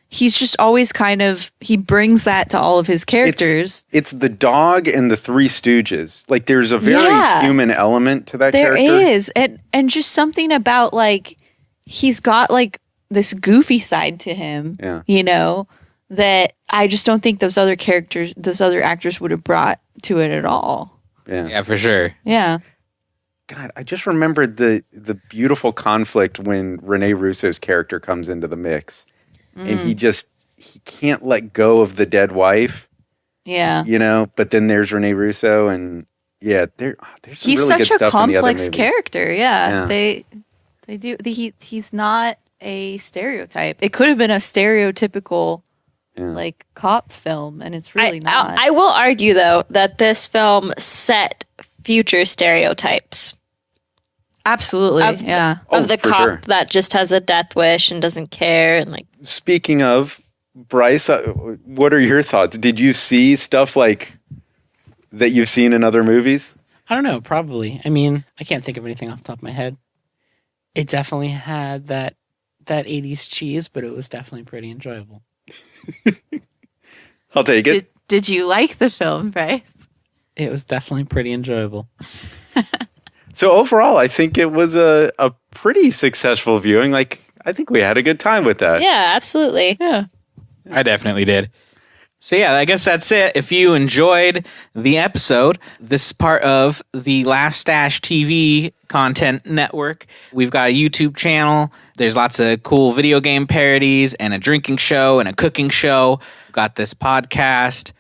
he's just always kind of, he brings that to all of his characters. It's the dog and the Three Stooges. Like there's a very human element to that There character. is. And just something about like, he's got like this goofy side to him, you know, that I just don't think those other actors would have brought to it at all. Yeah, for sure. Yeah. God, I just remembered the beautiful conflict when Rene Russo's character comes into the mix. And he can't let go of the dead wife. Yeah. You know, but then there's Rene Russo and there's some he's really good such a stuff in the other complex movies. character. Yeah. They do he's not a stereotype. It could have been a stereotypical like cop film, and it's really not. I will argue though that this film set future stereotypes. Absolutely. Of the cop that just has a death wish and doesn't care, and like. Speaking of, Bryce, what are your thoughts? Did you see stuff like that you've seen in other movies? I don't know, probably. I mean, I can't think of anything off the top of my head. It definitely had that 80s cheese, but it was definitely pretty enjoyable. I'll take it. Did you like the film, Bryce? It was definitely pretty enjoyable. So overall, I think it was a pretty successful viewing. Like, I think we had a good time with that. Yeah, absolutely. Yeah. I definitely did. So yeah, I guess that's it. If you enjoyed the episode, this is part of the Laugh Stash TV content network. We've got a YouTube channel. There's lots of cool video game parodies and a drinking show and a cooking show. We've got this podcast.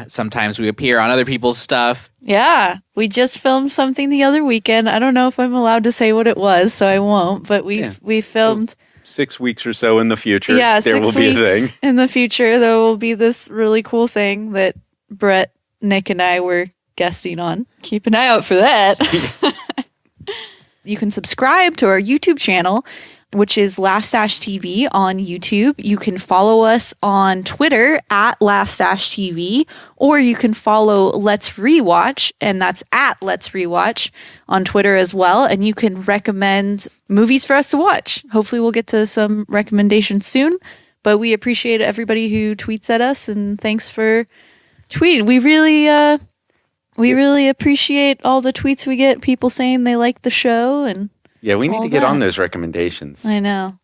Sometimes we appear on other people's stuff. Yeah. We just filmed something the other weekend. I don't know if I'm allowed to say what it was, so I won't, but we filmed 6 weeks or so in the future, there will be a thing. In the future, there will be this really cool thing that Bret, Nick, and I were guesting on. Keep an eye out for that. You can subscribe to our YouTube channel, which is Laugh Stash TV on YouTube. You can follow us on Twitter at Laugh Stash TV, or you can follow Let's Rewatch, and that's at Let's Rewatch on Twitter as well. And you can recommend movies for us to watch. Hopefully we'll get to some recommendations soon, but we appreciate everybody who tweets at us, and thanks for tweeting. We really appreciate all the tweets we get, people saying they like the show, and yeah, we need to get on those recommendations. I know.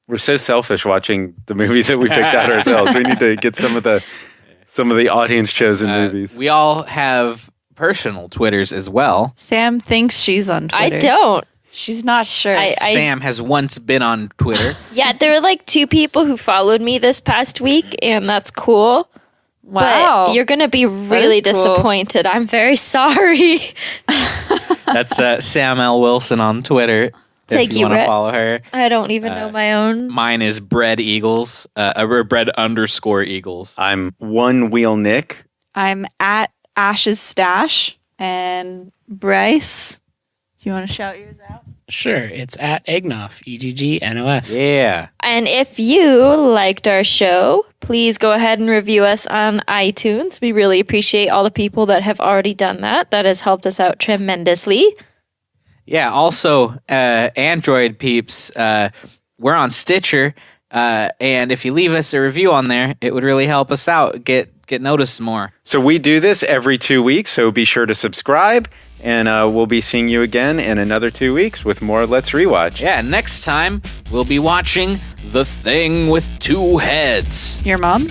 We're so selfish watching the movies that we picked out ourselves. We need to get some of the audience chosen movies. We all have personal Twitters as well. Sam thinks she's on Twitter. I don't. She's not sure. Sam has once been on Twitter. Yeah, there were like 2 people who followed me this past week, and that's cool. Wow. But you're going to be really disappointed. I'm very sorry. That's Sam L. Wilson on Twitter. Thank if you you, want to Bret. follow her. I don't even know my own. Mine is Bread Eagles, Bread_Eagles. I'm One Wheel Nick. I'm at Ash's Stash. And Bryce, do you want to shout yours out? Sure, it's at Egnoff, EGGNOF. Yeah. And if you liked our show, please go ahead and review us on iTunes. We really appreciate all the people that have already done that. That has helped us out tremendously. Yeah, also, Android peeps, we're on Stitcher, and if you leave us a review on there, it would really help us out, get noticed more. So we do this every 2 weeks, so be sure to subscribe, and we'll be seeing you again in another 2 weeks with more Let's Rewatch. Yeah, next time, we'll be watching The Thing with Two Heads. Your mom?